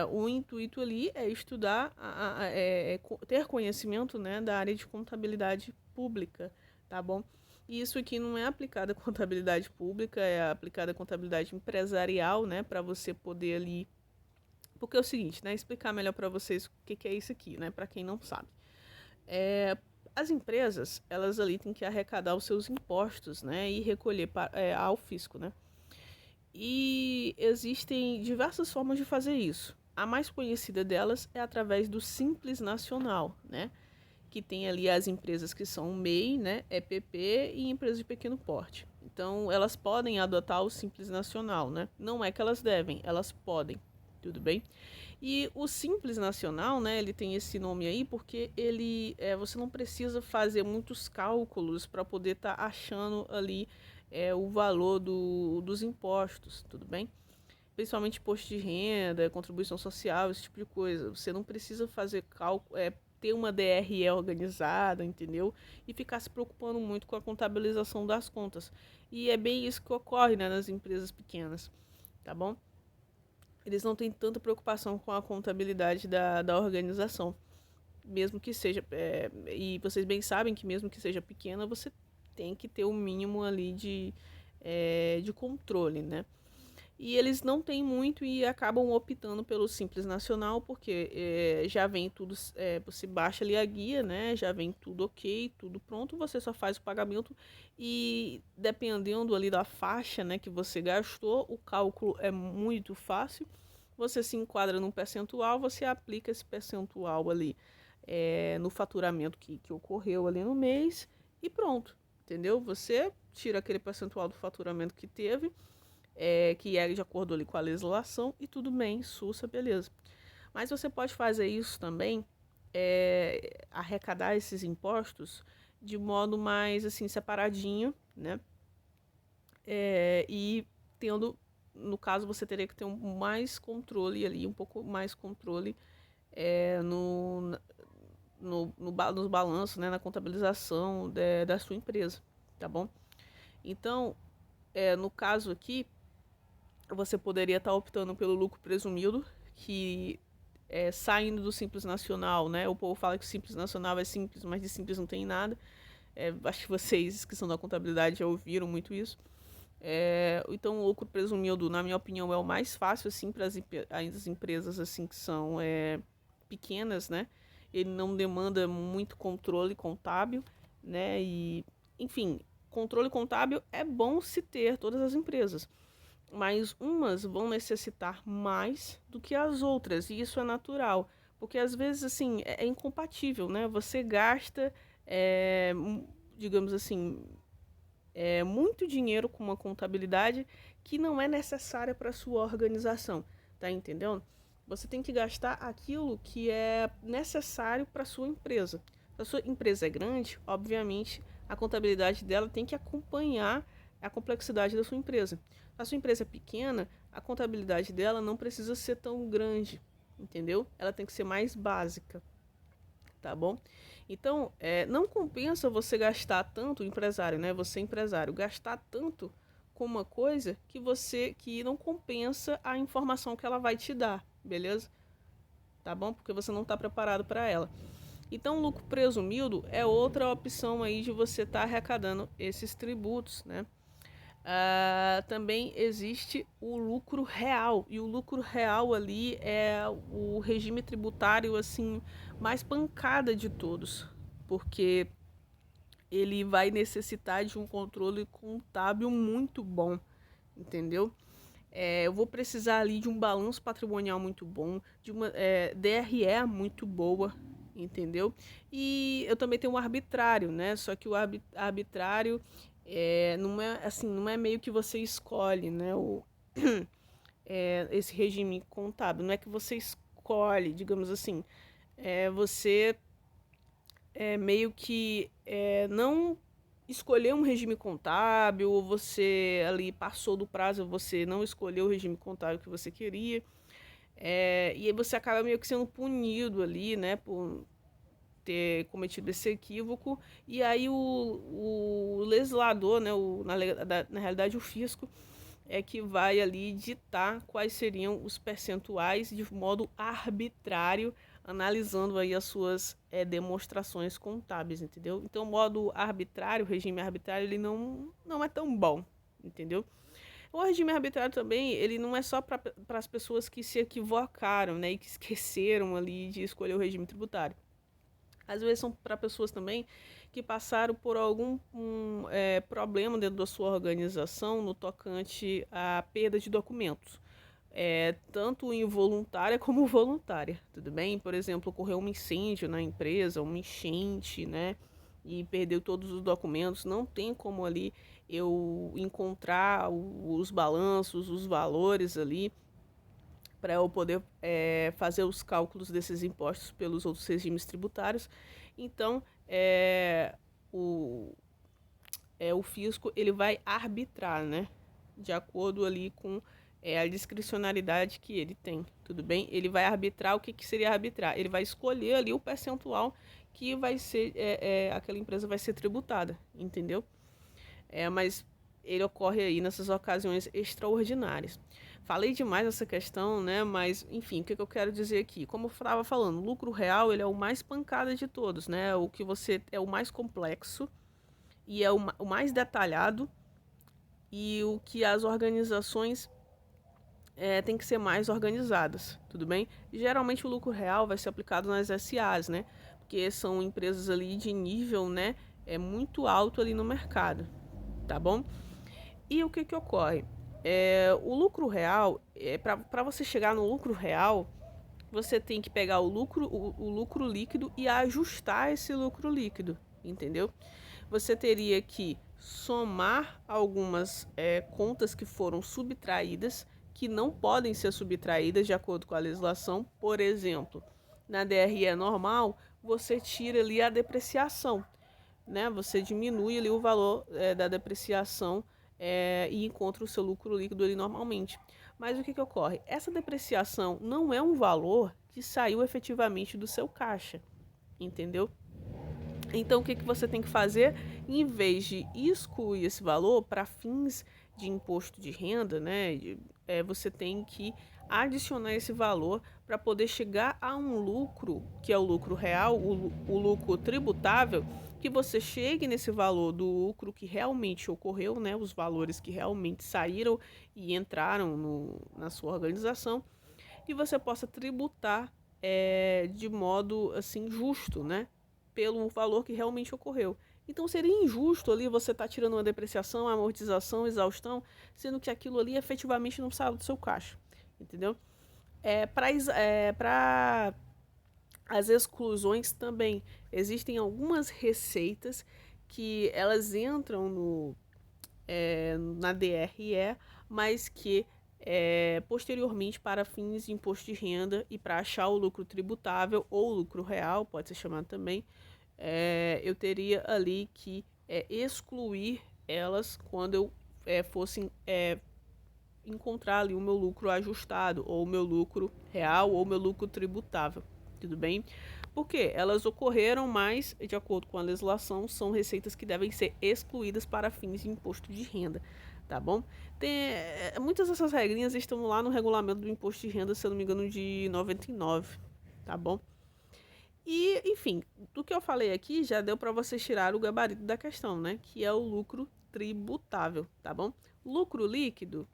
O intuito ali é estudar, ter conhecimento, né, da área de contabilidade pública, tá bom? E isso aqui não é aplicado à contabilidade pública, é aplicado à contabilidade empresarial, né, para você poder ali... Porque é o seguinte, né, explicar melhor para vocês o que é isso aqui, né, para quem não sabe. As empresas, elas ali têm que arrecadar os seus impostos, né, e recolher ao fisco, né? E existem diversas formas de fazer isso. A mais conhecida delas é através do Simples Nacional, né? Que tem ali as empresas que são MEI, né? EPP e empresas de pequeno porte. Então, elas podem adotar o Simples Nacional, né? Não é que elas devem, elas podem, tudo bem? E o Simples Nacional, né? Ele tem esse nome aí porque você não precisa fazer muitos cálculos para poder estar achando ali o valor dos impostos, tudo bem? Principalmente imposto de renda, contribuição social, esse tipo de coisa. Você não precisa fazer cálculo, ter uma DRE organizada, entendeu? E ficar se preocupando muito com a contabilização das contas. E é bem isso que ocorre, né, nas empresas pequenas, tá bom? Eles não têm tanta preocupação com a contabilidade da organização. Mesmo que seja... e vocês bem sabem que mesmo que seja pequena, você tem que ter o mínimo ali de controle, né? E eles não têm muito e acabam optando pelo Simples Nacional, porque já vem tudo, você baixa ali a guia, né? Já vem tudo ok, tudo pronto, você só faz o pagamento e dependendo ali da faixa, né, que você gastou, o cálculo é muito fácil. Você se enquadra num percentual, você aplica esse percentual ali no faturamento que ocorreu ali no mês e pronto, entendeu? Você tira aquele percentual do faturamento que teve, que é de acordo ali com a legislação e tudo bem, sussa, beleza. Mas você pode fazer isso também, arrecadar esses impostos de modo mais assim separadinho, né? E tendo, no caso, você teria que ter mais controle ali, um pouco mais controle nos balanços, né, na contabilização da sua empresa, tá bom? Então, no caso aqui, você poderia estar optando pelo lucro presumido, que saindo do Simples Nacional, né? O povo fala que o Simples Nacional é simples, mas de simples não tem nada. Acho que vocês que são da contabilidade já ouviram muito isso. Então, o lucro presumido, na minha opinião, é o mais fácil assim para as empresas assim que são pequenas, né? Ele não demanda muito controle contábil, né? E, enfim, controle contábil é bom se ter todas as empresas, mas umas vão necessitar mais do que as outras, e isso é natural, porque às vezes assim é incompatível, né? Você gasta, digamos assim, muito dinheiro com uma contabilidade que não é necessária para sua organização, tá entendendo? Você tem que gastar aquilo que é necessário para sua empresa. Se a sua empresa é grande, obviamente a contabilidade dela tem que acompanhar a complexidade da sua empresa. A sua empresa é pequena, a contabilidade dela não precisa ser tão grande, entendeu? Ela tem que ser mais básica, tá bom? Então, não compensa você gastar tanto, empresário, né? Você empresário, gastar tanto com uma coisa que não compensa a informação que ela vai te dar, beleza? Tá bom? Porque você não está preparado para ela. Então, o lucro presumido é outra opção aí de você estar arrecadando esses tributos, né? Também existe o lucro real, e o lucro real ali é o regime tributário assim mais pancada de todos, porque ele vai necessitar de um controle contábil muito bom, entendeu? Eu vou precisar ali de um balanço patrimonial muito bom, de uma DRE muito boa, entendeu? E eu também tenho um arbitrário, né? Só que o arbitrário não é assim, não é meio que você escolhe, né? Esse regime contábil, não é que você escolhe, digamos assim, você meio que não escolher um regime contábil, ou você ali passou do prazo, você não escolheu o regime contábil que você queria, e aí você acaba meio que sendo punido ali, né, por ter cometido esse equívoco, e aí o legislador, né, na realidade o fisco, é que vai ali ditar quais seriam os percentuais de modo arbitrário, analisando aí as suas demonstrações contábeis, entendeu? Então, o modo arbitrário, o regime arbitrário, ele não é tão bom, entendeu? O regime arbitrário também, ele não é só para as pessoas que se equivocaram, né, e que esqueceram ali de escolher o regime tributário. Às vezes são para pessoas também que passaram por algum problema dentro da sua organização no tocante à perda de documentos. Tanto involuntária como voluntária, tudo bem? Por exemplo, ocorreu um incêndio na empresa, uma enchente, né? E perdeu todos os documentos, não tem como ali eu encontrar os balanços, os valores ali, para eu poder fazer os cálculos desses impostos pelos outros regimes tributários. Então, o, o fisco ele vai arbitrar, né? De acordo ali com a discricionariedade que ele tem, tudo bem? Ele vai arbitrar, o que seria arbitrar? Ele vai escolher ali o percentual que vai ser, aquela empresa vai ser tributada, entendeu? Mas ele ocorre aí nessas ocasiões extraordinárias. Falei demais essa questão, né? Mas, enfim, o que eu quero dizer aqui? Como eu estava falando, o lucro real ele é o mais pancada de todos, né? O que você é o mais complexo e é o mais detalhado e o que as organizações têm que ser mais organizadas, tudo bem? Geralmente o lucro real vai ser aplicado nas SAs, né? Porque são empresas ali de nível, né? Muito alto ali no mercado, tá bom? E o que ocorre? O lucro real, para você chegar no lucro real, você tem que pegar o lucro líquido e ajustar esse lucro líquido, entendeu? Você teria que somar algumas contas que foram subtraídas, que não podem ser subtraídas de acordo com a legislação. Por exemplo, na DRE normal, você tira ali a depreciação, né? Você diminui ali o valor da depreciação e encontra o seu lucro líquido ali normalmente. Mas o que ocorre? Essa depreciação não é um valor que saiu efetivamente do seu caixa, entendeu? Então, o que você tem que fazer? Em vez de excluir esse valor para fins de imposto de renda, né? Você tem que adicionar esse valor para poder chegar a um lucro, que é o lucro real, o lucro tributável, que você chegue nesse valor do lucro que realmente ocorreu, né? Os valores que realmente saíram e entraram na sua organização, e você possa tributar de modo assim justo, né? Pelo valor que realmente ocorreu. Então seria injusto ali você estar tirando uma depreciação, amortização, exaustão, sendo que aquilo ali efetivamente não saiu do seu caixa, entendeu? Para as exclusões também existem algumas receitas que elas entram na DRE, mas que posteriormente, para fins de imposto de renda e para achar o lucro tributável ou lucro real, pode ser chamado também, eu teria ali que excluir elas quando eu fosse encontrar ali o meu lucro ajustado, ou o meu lucro real, ou o meu lucro tributável, tudo bem? Porque elas ocorreram, mas, de acordo com a legislação, são receitas que devem ser excluídas para fins de imposto de renda, tá bom? Muitas dessas regrinhas estão lá no regulamento do imposto de renda, se eu não me engano, de 99, tá bom? E, enfim, do que eu falei aqui, já deu para vocês tirar o gabarito da questão, né? Que é o lucro tributável, tá bom? Lucro líquido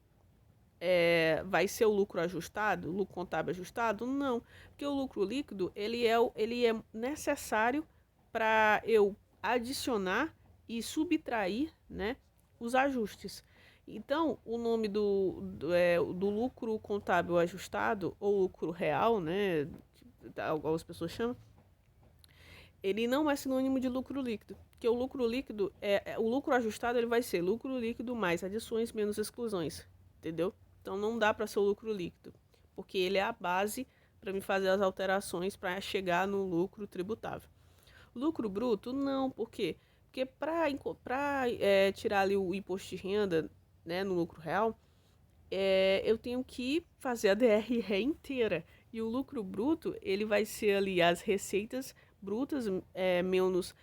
vai ser o lucro ajustado, lucro contábil ajustado? Não, porque o lucro líquido ele é necessário para eu adicionar e subtrair, né, os ajustes. Então, o nome do lucro contábil ajustado ou lucro real, né, algumas pessoas chamam, ele não é sinônimo de lucro líquido, porque o lucro líquido o lucro ajustado, ele vai ser lucro líquido mais adições menos exclusões, entendeu? Então não dá para ser o lucro líquido, porque ele é a base para me fazer as alterações para chegar no lucro tributável. Lucro bruto, não, por quê? Porque para tirar ali o imposto de renda, né, no lucro real, eu tenho que fazer a DRE inteira. E o lucro bruto, ele vai ser ali as receitas brutas, menos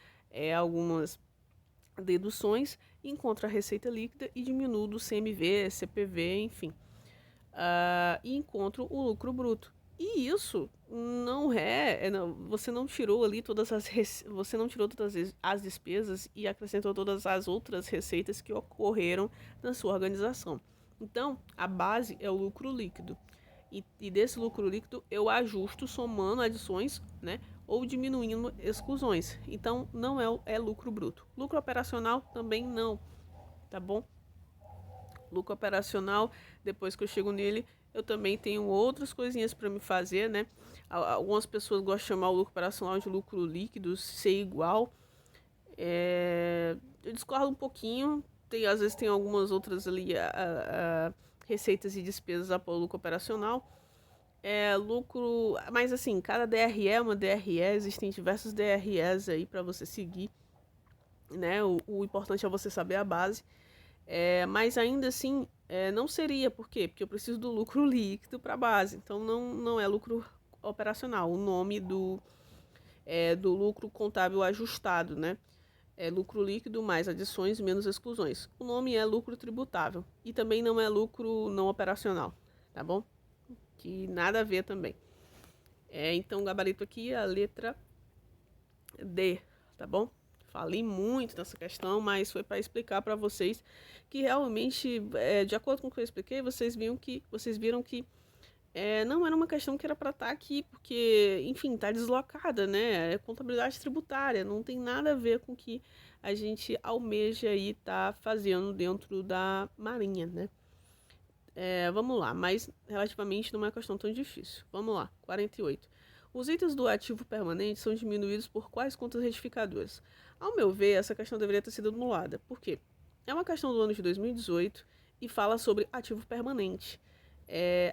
algumas deduções, encontra a receita líquida e diminui do CMV, CPV, enfim. E encontro o lucro bruto. E isso não, você não tirou ali você não tirou todas as despesas e acrescentou todas as outras receitas que ocorreram na sua organização. Então, a base é o lucro líquido. E desse lucro líquido eu ajusto somando adições, né? Ou diminuindo exclusões. Então, não é lucro bruto. Lucro operacional também não, tá bom? Lucro operacional, depois que eu chego nele, eu também tenho outras coisinhas para me fazer, né? Algumas pessoas gostam de chamar o lucro operacional de lucro líquido, ser igual. Eu discordo um pouquinho. Às vezes tem algumas outras ali, receitas e despesas após o lucro operacional. Lucro, mas assim, cada DRE é uma DRE, existem diversos DREs aí para você seguir, né? O importante é você saber a base. Mas ainda assim, não seria, por quê? Porque eu preciso do lucro líquido para a base, então não é lucro operacional. O nome do lucro contábil ajustado, né? É lucro líquido mais adições menos exclusões. O nome é lucro tributável e também não é lucro não operacional, tá bom? Que nada a ver também. Então, o gabarito aqui é a letra D, tá bom? Falei muito nessa questão, mas foi para explicar para vocês que realmente, de acordo com o que eu expliquei, vocês viram que não era uma questão que era para estar aqui, porque, enfim, tá deslocada, né? É contabilidade tributária, não tem nada a ver com o que a gente almeja aí tá fazendo dentro da Marinha, né? Vamos lá, mas relativamente não é uma questão tão difícil. Vamos lá, 48. Os itens do ativo permanente são diminuídos por quais contas retificadoras? Ao meu ver, essa questão deveria ter sido anulada. Por quê? É uma questão do ano de 2018 e fala sobre ativo permanente.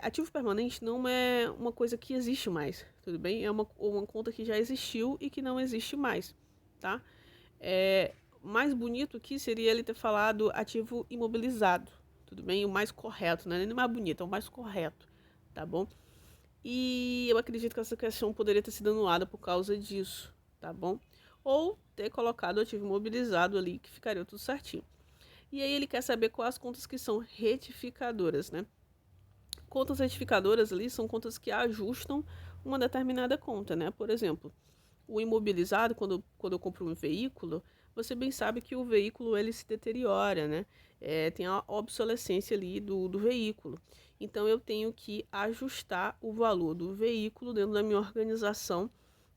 Ativo permanente não é uma coisa que existe mais, tudo bem? É uma conta que já existiu e que não existe mais, tá? Mais bonito aqui seria ele ter falado ativo imobilizado, tudo bem? O mais correto, né? Nem mais bonito, é o mais correto, tá bom? E eu acredito que essa questão poderia ter sido anulada por causa disso, tá bom? Ou ter colocado o ativo imobilizado ali, que ficaria tudo certinho. E aí ele quer saber quais as contas que são retificadoras, né? Contas retificadoras ali são contas que ajustam uma determinada conta, né? Por exemplo, o imobilizado, quando eu compro um veículo, você bem sabe que o veículo ele se deteriora, né? Tem a obsolescência ali do veículo. Então eu tenho que ajustar o valor do veículo dentro da minha organização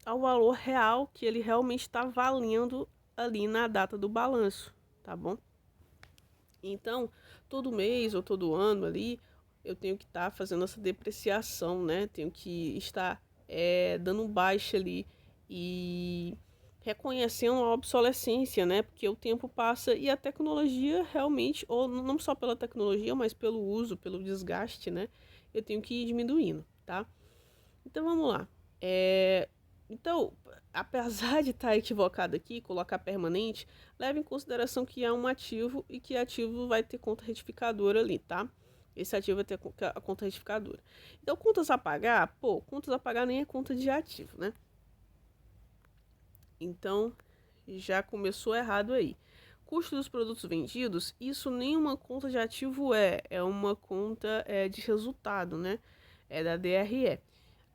ao valor real que ele realmente está valendo ali na data do balanço, tá bom? Então, todo mês ou todo ano ali, eu tenho que estar fazendo essa depreciação, né? Tenho que estar dando baixa ali e reconhecendo a obsolescência, né? Porque o tempo passa e a tecnologia realmente, ou não só pela tecnologia, mas pelo uso, pelo desgaste, né? Eu tenho que ir diminuindo, tá? Então vamos lá. Então, apesar de estar equivocado aqui, colocar permanente, leve em consideração que é um ativo e que ativo vai ter conta retificadora ali, tá? Esse ativo vai ter a conta retificadora. Então, contas a pagar, contas a pagar nem é conta de ativo, né? Então, já começou errado aí. Custo dos produtos vendidos, isso nem uma conta de ativo é uma conta de resultado, né? É da DRE.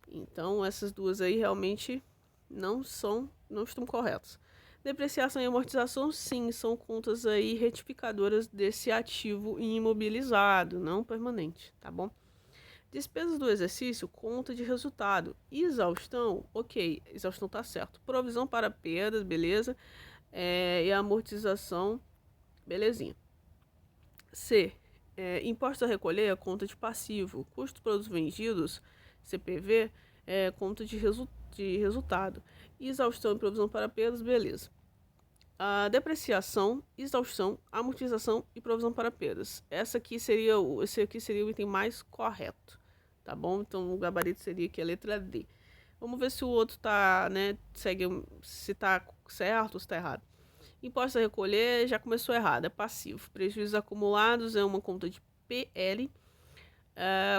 Então, essas duas aí realmente não estão corretas. Depreciação e amortização, sim, são contas aí retificadoras desse ativo imobilizado, não permanente, tá bom? Despesas do exercício, conta de resultado. Exaustão, ok, exaustão tá certo. Provisão para perdas, beleza. E a amortização, belezinha. C. Impostos a recolher, a conta de passivo. Custo dos produtos vendidos, CPV, conta de resultado. Exaustão e provisão para perdas, beleza. A depreciação, exaustão, amortização e provisão para perdas. Esse aqui seria o item mais correto, tá bom? Então o gabarito seria aqui a letra D. Vamos ver se o outro tá, né, se tá certo ou se tá errado. Imposto a recolher já começou errado, é passivo. Prejuízos acumulados é uma conta de PL.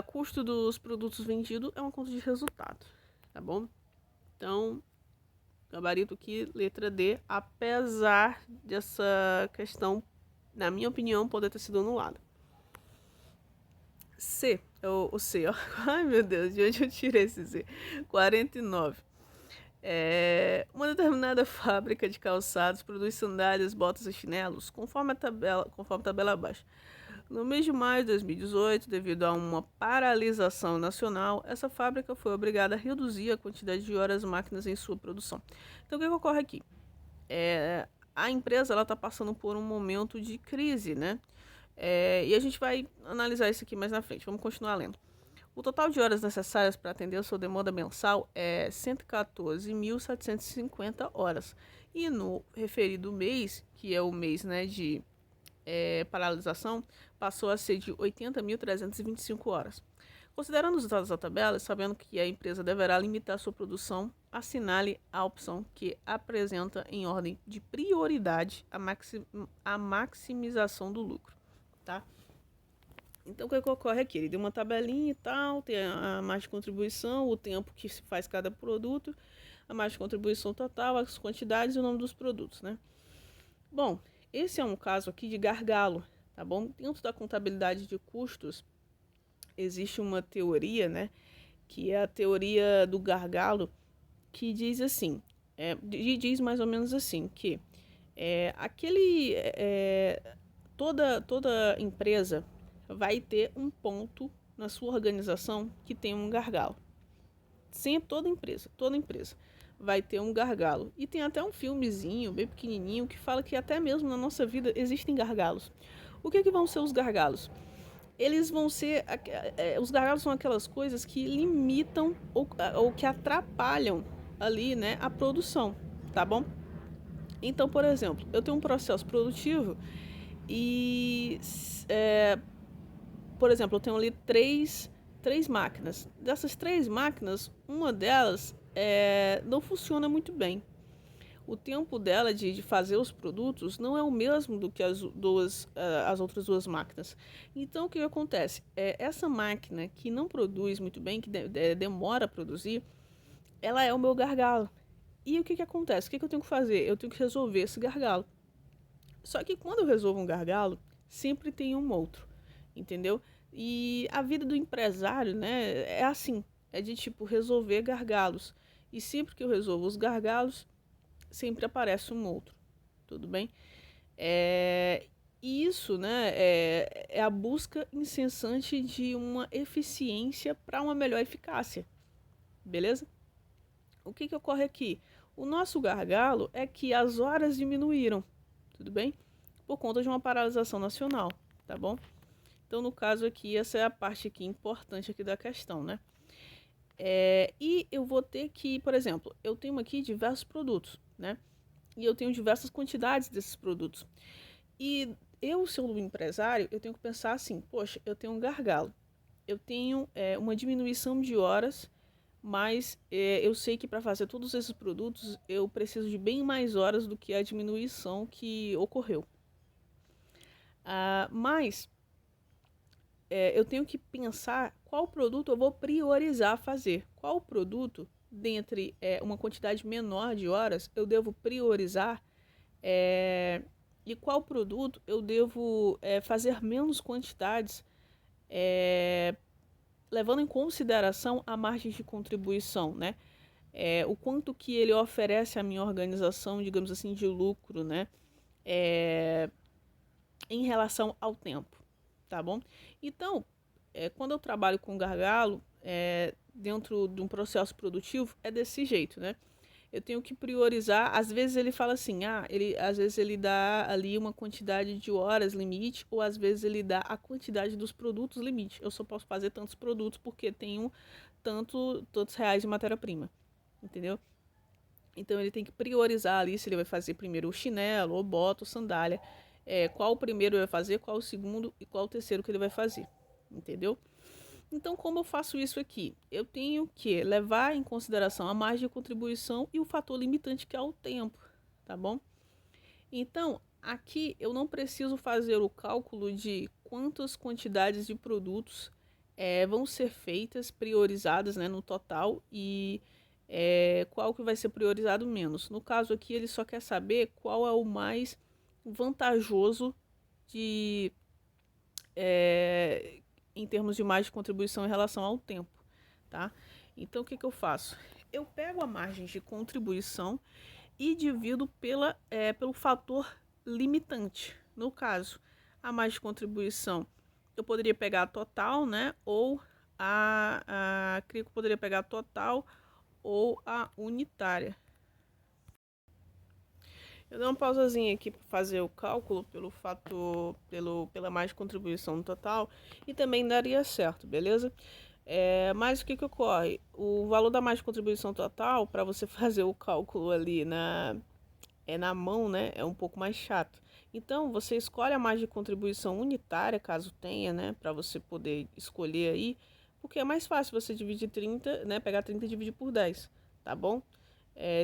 Custo dos produtos vendidos é uma conta de resultado, tá bom? Então, gabarito aqui, letra D, apesar dessa questão, na minha opinião, poder ter sido anulada. C, o C, ó. Ai meu Deus, de onde eu tirei esse C? 49. Uma determinada fábrica de calçados produz sandálias, botas e chinelos, conforme a tabela abaixo. No mês de maio de 2018, devido a uma paralisação nacional, essa fábrica foi obrigada a reduzir a quantidade de horas máquinas em sua produção. Então, o que ocorre aqui? A empresa está passando por um momento de crise, né? E a gente vai analisar isso aqui mais na frente. Vamos continuar lendo. O total de horas necessárias para atender a sua demanda mensal é 114.750 horas. E no referido mês, que é o mês, né, de paralisação, passou a ser de 80.325 horas. Considerando os dados da tabela, sabendo que a empresa deverá limitar sua produção, assinale a opção que apresenta em ordem de prioridade a maximização do lucro, tá? Então, o que ocorre aqui? Ele deu uma tabelinha e tal, tem a margem de contribuição, o tempo que se faz cada produto, a margem de contribuição total, as quantidades e o nome dos produtos, né? Bom, esse é um caso aqui de gargalo, tá bom? Dentro da contabilidade de custos, existe uma teoria, né? Que é a teoria do gargalo, que diz assim, diz mais ou menos assim, que toda empresa vai ter um ponto na sua organização que tem um gargalo. Sempre toda empresa vai ter um gargalo. E tem até um filmezinho bem pequenininho que fala que até mesmo na nossa vida existem gargalos. O que vão ser os gargalos? Eles vão ser... os gargalos são aquelas coisas que limitam ou que atrapalham ali, né, a produção, tá bom? Então, por exemplo, eu tenho um processo produtivo e... por exemplo, eu tenho ali três máquinas. Dessas três máquinas, uma delas não funciona muito bem. O tempo dela de fazer os produtos não é o mesmo do que as outras duas máquinas. Então, o que acontece? Essa máquina que não produz muito bem, que demora a produzir, ela é o meu gargalo. E o que acontece? O que eu tenho que fazer? Eu tenho que resolver esse gargalo. Só que quando eu resolvo um gargalo, sempre tem um outro, entendeu? E a vida do empresário, né, é assim, é de tipo resolver gargalos. E sempre que eu resolvo os gargalos, sempre aparece um outro, tudo bem? E isso, né, é a busca incessante de uma eficiência para uma melhor eficácia, beleza? O que ocorre aqui? O nosso gargalo é que as horas diminuíram, tudo bem? Por conta de uma paralisação nacional, tá bom? Então, no caso aqui, essa é a parte aqui importante aqui da questão, né? E eu vou ter que, por exemplo, eu tenho aqui diversos produtos, né? E eu tenho diversas quantidades desses produtos. E eu, sendo um empresário, eu tenho que pensar assim, poxa, eu tenho um gargalo. Eu tenho uma diminuição de horas mas eu sei que para fazer todos esses produtos eu preciso de bem mais horas do que a diminuição que ocorreu. Mas eu tenho que pensar qual produto eu vou priorizar fazer. Qual produto, dentre uma quantidade menor de horas, eu devo priorizar e qual produto eu devo fazer menos quantidades, levando em consideração a margem de contribuição, né? O quanto que ele oferece à minha organização, digamos assim, de lucro, né? Em relação ao tempo, tá bom? Então, quando eu trabalho com gargalo, dentro de um processo produtivo, é desse jeito, né? Eu tenho que priorizar. Às vezes ele fala assim, às vezes ele dá ali uma quantidade de horas limite, ou às vezes ele dá a quantidade dos produtos limite. Eu só posso fazer tantos produtos porque tenho tantos reais de matéria-prima, entendeu? Então ele tem que priorizar ali se ele vai fazer primeiro o chinelo, ou bota, ou sandália. Qual o primeiro ele vai fazer, qual o segundo e qual o terceiro que ele vai fazer, entendeu? Então, como eu faço isso aqui? Eu tenho que levar em consideração a margem de contribuição e o fator limitante que é o tempo, tá bom? Então, aqui eu não preciso fazer o cálculo de quantas quantidades de produtos vão ser feitas, priorizadas, né, no total e qual que vai ser priorizado menos. No caso aqui, ele só quer saber qual é o mais vantajoso de em termos de margem de contribuição em relação ao tempo, tá? Então, o que eu faço? Eu pego a margem de contribuição e divido pelo fator limitante. No caso, a margem de contribuição, eu poderia pegar a total, né? Ou creio que eu poderia pegar a total ou a unitária. Eu dou uma pausazinha aqui para fazer o cálculo pela margem de contribuição total e também daria certo, beleza? Mas o que ocorre? O valor da margem de contribuição total, para você fazer o cálculo ali na mão, né, é um pouco mais chato. Então, você escolhe a margem de contribuição unitária, caso tenha, né, para você poder escolher aí, porque é mais fácil você dividir 30, né, pegar 30 e dividir por 10, tá bom?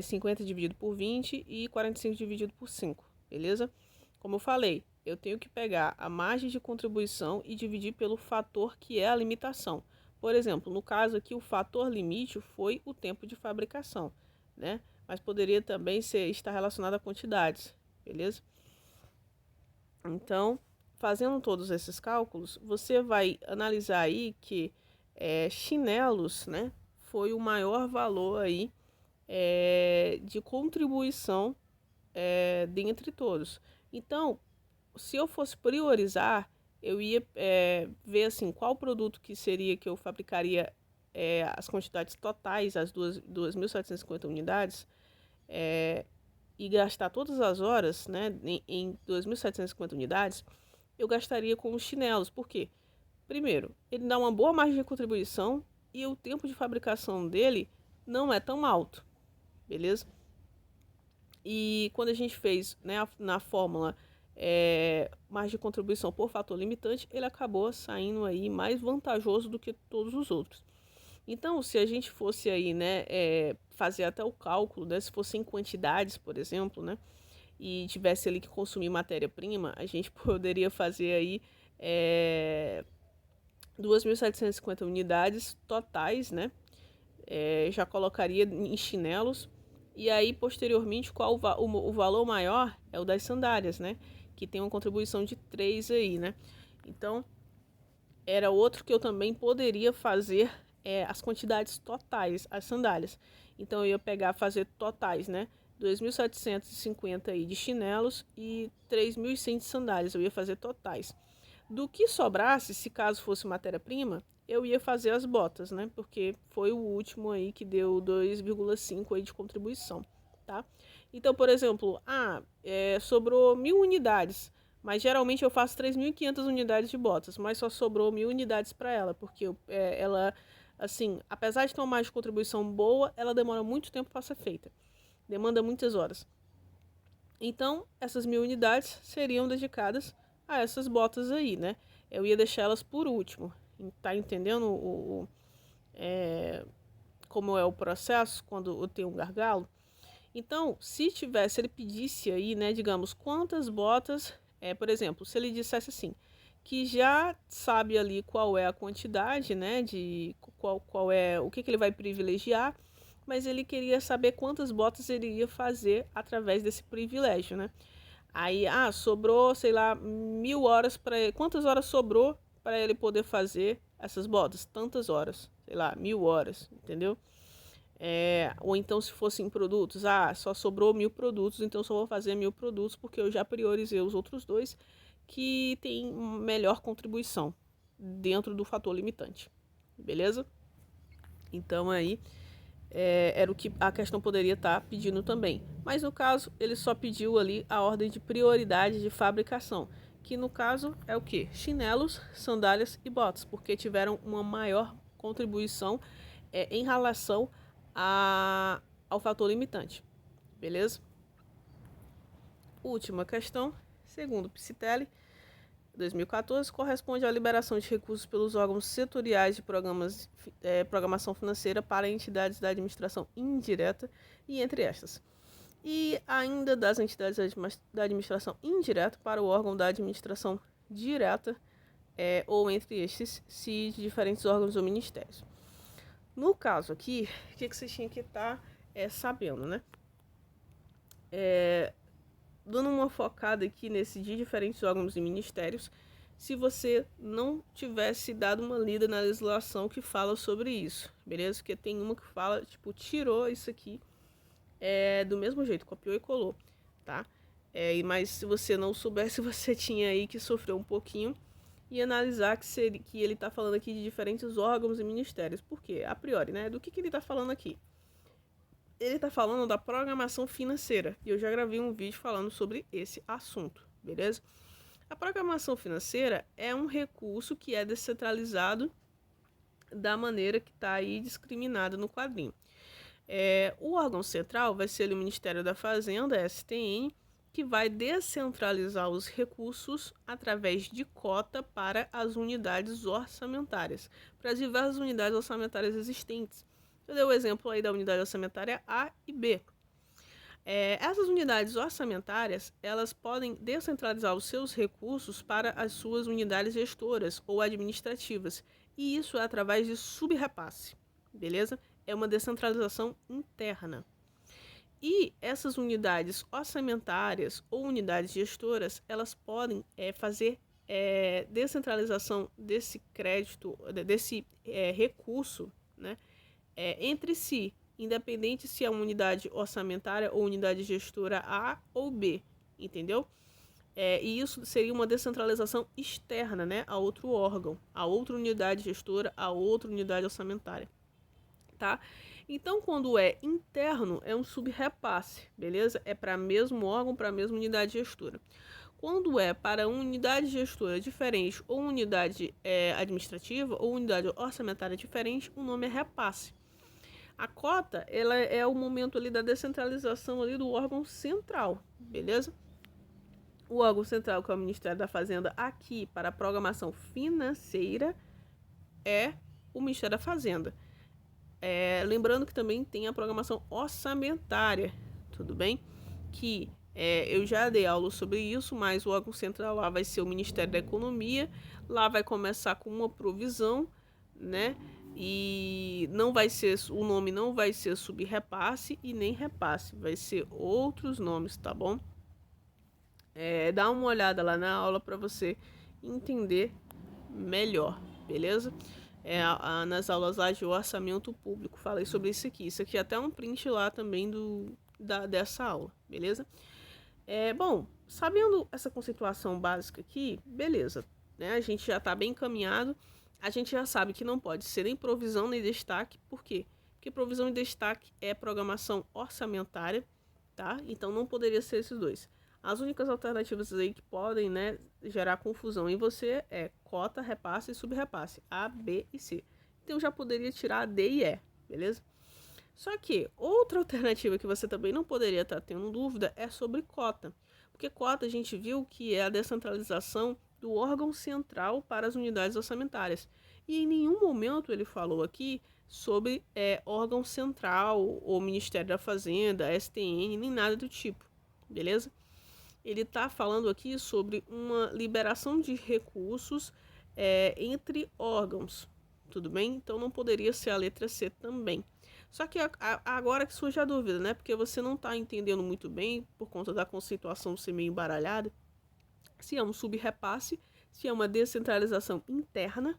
50 dividido por 20 e 45 dividido por 5, beleza? Como eu falei, eu tenho que pegar a margem de contribuição e dividir pelo fator que é a limitação. Por exemplo, no caso aqui, o fator limite foi o tempo de fabricação, né? Mas poderia também estar relacionado a quantidades, beleza? Então, fazendo todos esses cálculos, você vai analisar aí que chinelos, né, foi o maior valor aí de contribuição dentre todos. Então, se eu fosse priorizar, eu ia ver assim qual produto que seria que eu fabricaria as quantidades totais, as 2.750 unidades, e gastar todas as horas, né, em 2.750 unidades, eu gastaria com os chinelos. Por quê? Primeiro, ele dá uma boa margem de contribuição e o tempo de fabricação dele não é tão alto, beleza? E quando a gente fez, né, na fórmula margem de contribuição por fator limitante, ele acabou saindo aí mais vantajoso do que todos os outros. Então, se a gente fosse aí, né, fazer até o cálculo, né, se fosse em quantidades, por exemplo, né, e tivesse ali que consumir matéria-prima, a gente poderia fazer aí 2.750 unidades totais, né, já colocaria em chinelos. E aí, posteriormente, o valor maior é o das sandálias, né? Que tem uma contribuição de 3 aí, né? Então, era outro que eu também poderia fazer as quantidades totais, as sandálias. Então, eu ia fazer totais, né? 2.750 aí de chinelos e 3.100 de sandálias. Eu ia fazer totais. Do que sobrasse, se caso fosse matéria-prima, eu ia fazer as botas, né? Porque foi o último aí que deu 2,5 aí de contribuição, tá? Então, por exemplo, sobrou 1.000 unidades, mas geralmente eu faço 3.500 unidades de botas, mas só sobrou 1.000 unidades para ela, porque ela, assim, apesar de ter uma margem de contribuição boa, ela demora muito tempo para ser feita, demanda muitas horas. Então, essas 1.000 unidades seriam dedicadas a essas botas aí, né? Eu ia deixar elas por último. Tá entendendo como é o processo quando eu tenho um gargalo. Então, se ele pedisse aí, né, digamos, quantas botas, por exemplo, se ele dissesse assim, que já sabe ali qual é a quantidade, né, de qual é, o que ele vai privilegiar, mas ele queria saber quantas botas ele ia fazer através desse privilégio, né? Aí, sobrou, sei lá, 1.000 horas para ele. Quantas horas sobrou para ele poder fazer essas botas? Tantas horas, sei lá, 1.000 horas, entendeu? Ou então, se fossem produtos, só sobrou 1.000 produtos, então só vou fazer 1.000 produtos porque eu já priorizei os outros dois que têm melhor contribuição dentro do fator limitante, beleza? Então aí era o que a questão poderia estar pedindo também. Mas no caso, ele só pediu ali a ordem de prioridade de fabricação, que no caso é o que? Chinelos, sandálias e botas, porque tiveram uma maior contribuição em relação ao fator limitante. Beleza? Última questão, segundo Picitelli, 2014, corresponde à liberação de recursos pelos órgãos setoriais de programação financeira para entidades da administração indireta e entre estas. E ainda das entidades da administração indireta para o órgão da administração direta ou entre estes, se de diferentes órgãos ou ministérios. No caso aqui, o que você tinha que estar sabendo, né? Dando uma focada aqui nesse de diferentes órgãos e ministérios, se você não tivesse dado uma lida na legislação que fala sobre isso, beleza? Porque tem uma que fala, tipo, tirou isso aqui do mesmo jeito, copiou e colou, tá? Mas se você não soubesse, você tinha aí que sofrer um pouquinho e analisar que ele está falando aqui de diferentes órgãos e ministérios. Por quê? A priori, né? Do que ele está falando aqui? Ele está falando da programação financeira. E eu já gravei um vídeo falando sobre esse assunto, beleza? A programação financeira é um recurso que é descentralizado da maneira que está aí discriminada no quadrinho. O órgão central vai ser o Ministério da Fazenda, STN, que vai descentralizar os recursos através de cota para as unidades orçamentárias, para as diversas unidades orçamentárias existentes. Eu dei o exemplo aí da unidade orçamentária A e B. Essas unidades orçamentárias, elas podem descentralizar os seus recursos para as suas unidades gestoras ou administrativas, e isso é através de subrepasse, beleza? É uma descentralização interna. E essas unidades orçamentárias ou unidades gestoras, elas podem fazer descentralização desse crédito, desse recurso, né, entre si, independente se é uma unidade orçamentária ou unidade gestora A ou B, entendeu? E isso seria uma descentralização externa, né, a outro órgão, a outra unidade gestora, a outra unidade orçamentária, tá? Então, quando é interno, é um subrepasse, beleza? É para mesmo órgão, para a mesma unidade gestora. Quando é para uma unidade gestora diferente ou unidade administrativa ou unidade orçamentária diferente, o nome é repasse. A cota, ela é o momento ali da descentralização ali do órgão central, beleza? O órgão central, que é o Ministério da Fazenda, aqui para a programação financeira, é o Ministério da Fazenda. Lembrando que também tem a programação orçamentária, tudo bem? Que eu já dei aula sobre isso, mas o órgão central lá vai ser o Ministério da Economia. Lá vai começar com uma provisão, né? E não vai ser, o nome não vai ser subrepasse e nem repasse, vai ser outros nomes, tá bom? Dá uma olhada lá na aula para você entender melhor, beleza? Nas aulas lá de orçamento público, falei sobre isso aqui. Isso aqui é até um print lá também dessa aula, beleza? Bom, sabendo essa conceituação básica aqui, beleza, né? A gente já está bem encaminhado. A gente já sabe que não pode ser nem provisão nem destaque. Por quê? Porque provisão e destaque é programação orçamentária, tá? Então não poderia ser esses dois. As únicas alternativas aí que podem, né, gerar confusão em você é cota, repasse e subrepasse, A, B e C. Então já poderia tirar D e E, beleza? Só que outra alternativa que você também não poderia estar tendo dúvida é sobre cota. Porque cota a gente viu que é a descentralização do órgão central para as unidades orçamentárias. E em nenhum momento ele falou aqui sobre órgão central ou Ministério da Fazenda, STN, nem nada do tipo, beleza? Ele está falando aqui sobre uma liberação de recursos entre órgãos, tudo bem? Então não poderia ser a letra C também. Só que agora que surge a dúvida, né? Porque você não está entendendo muito bem, por conta da conceituação ser meio embaralhada, se é um subrepasse, se é uma descentralização interna,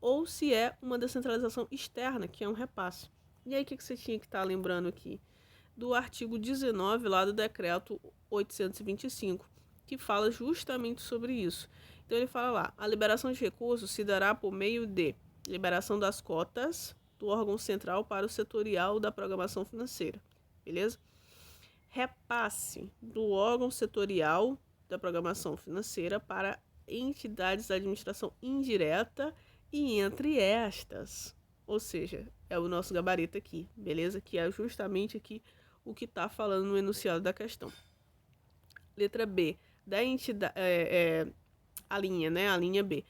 ou se é uma descentralização externa, que é um repasse. E aí o que você tinha que estar lembrando aqui? Do artigo 19 lá do decreto 825, que fala justamente sobre isso. Então ele fala lá, a liberação de recursos se dará por meio de liberação das cotas do órgão central para o setorial da programação financeira, beleza? Repasse do órgão setorial da programação financeira para entidades da administração indireta e entre estas, ou seja, é o nosso gabarito aqui, beleza? Que é justamente aqui o que está falando no enunciado da questão. Letra B, da entidade, a linha, né? A linha B,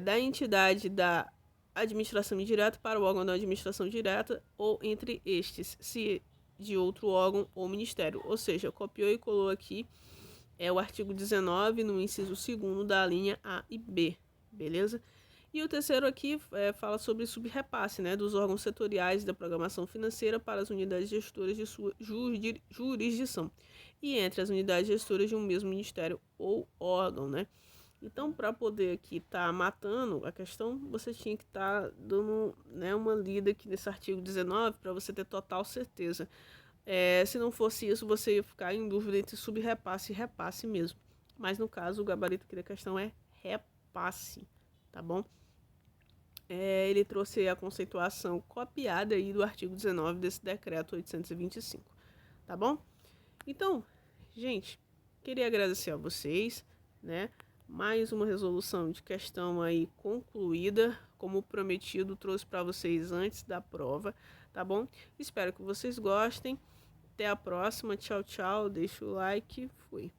da entidade da administração indireta para o órgão da administração direta ou entre estes, se de outro órgão ou ministério. Ou seja, copiou e colou aqui o artigo 19 no inciso 2º da linha A e B, beleza? E o terceiro aqui fala sobre subrepasse, né, dos órgãos setoriais da programação financeira para as unidades gestoras de sua jurisdição e entre as unidades gestoras de um mesmo ministério ou órgão, né? Então, para poder aqui estar matando a questão, você tinha que estar dando, né, uma lida aqui nesse artigo 19 para você ter total certeza. Se não fosse isso, você ia ficar em dúvida entre subrepasse e repasse mesmo. Mas no caso, o gabarito aqui da questão é repasse, tá bom? Ele trouxe a conceituação copiada aí do artigo 19 desse decreto 825, tá bom? Então, gente, queria agradecer a vocês, né? Mais uma resolução de questão aí concluída, como prometido, trouxe para vocês antes da prova, tá bom? Espero que vocês gostem. Até a próxima. Tchau, tchau. Deixa o like. Fui.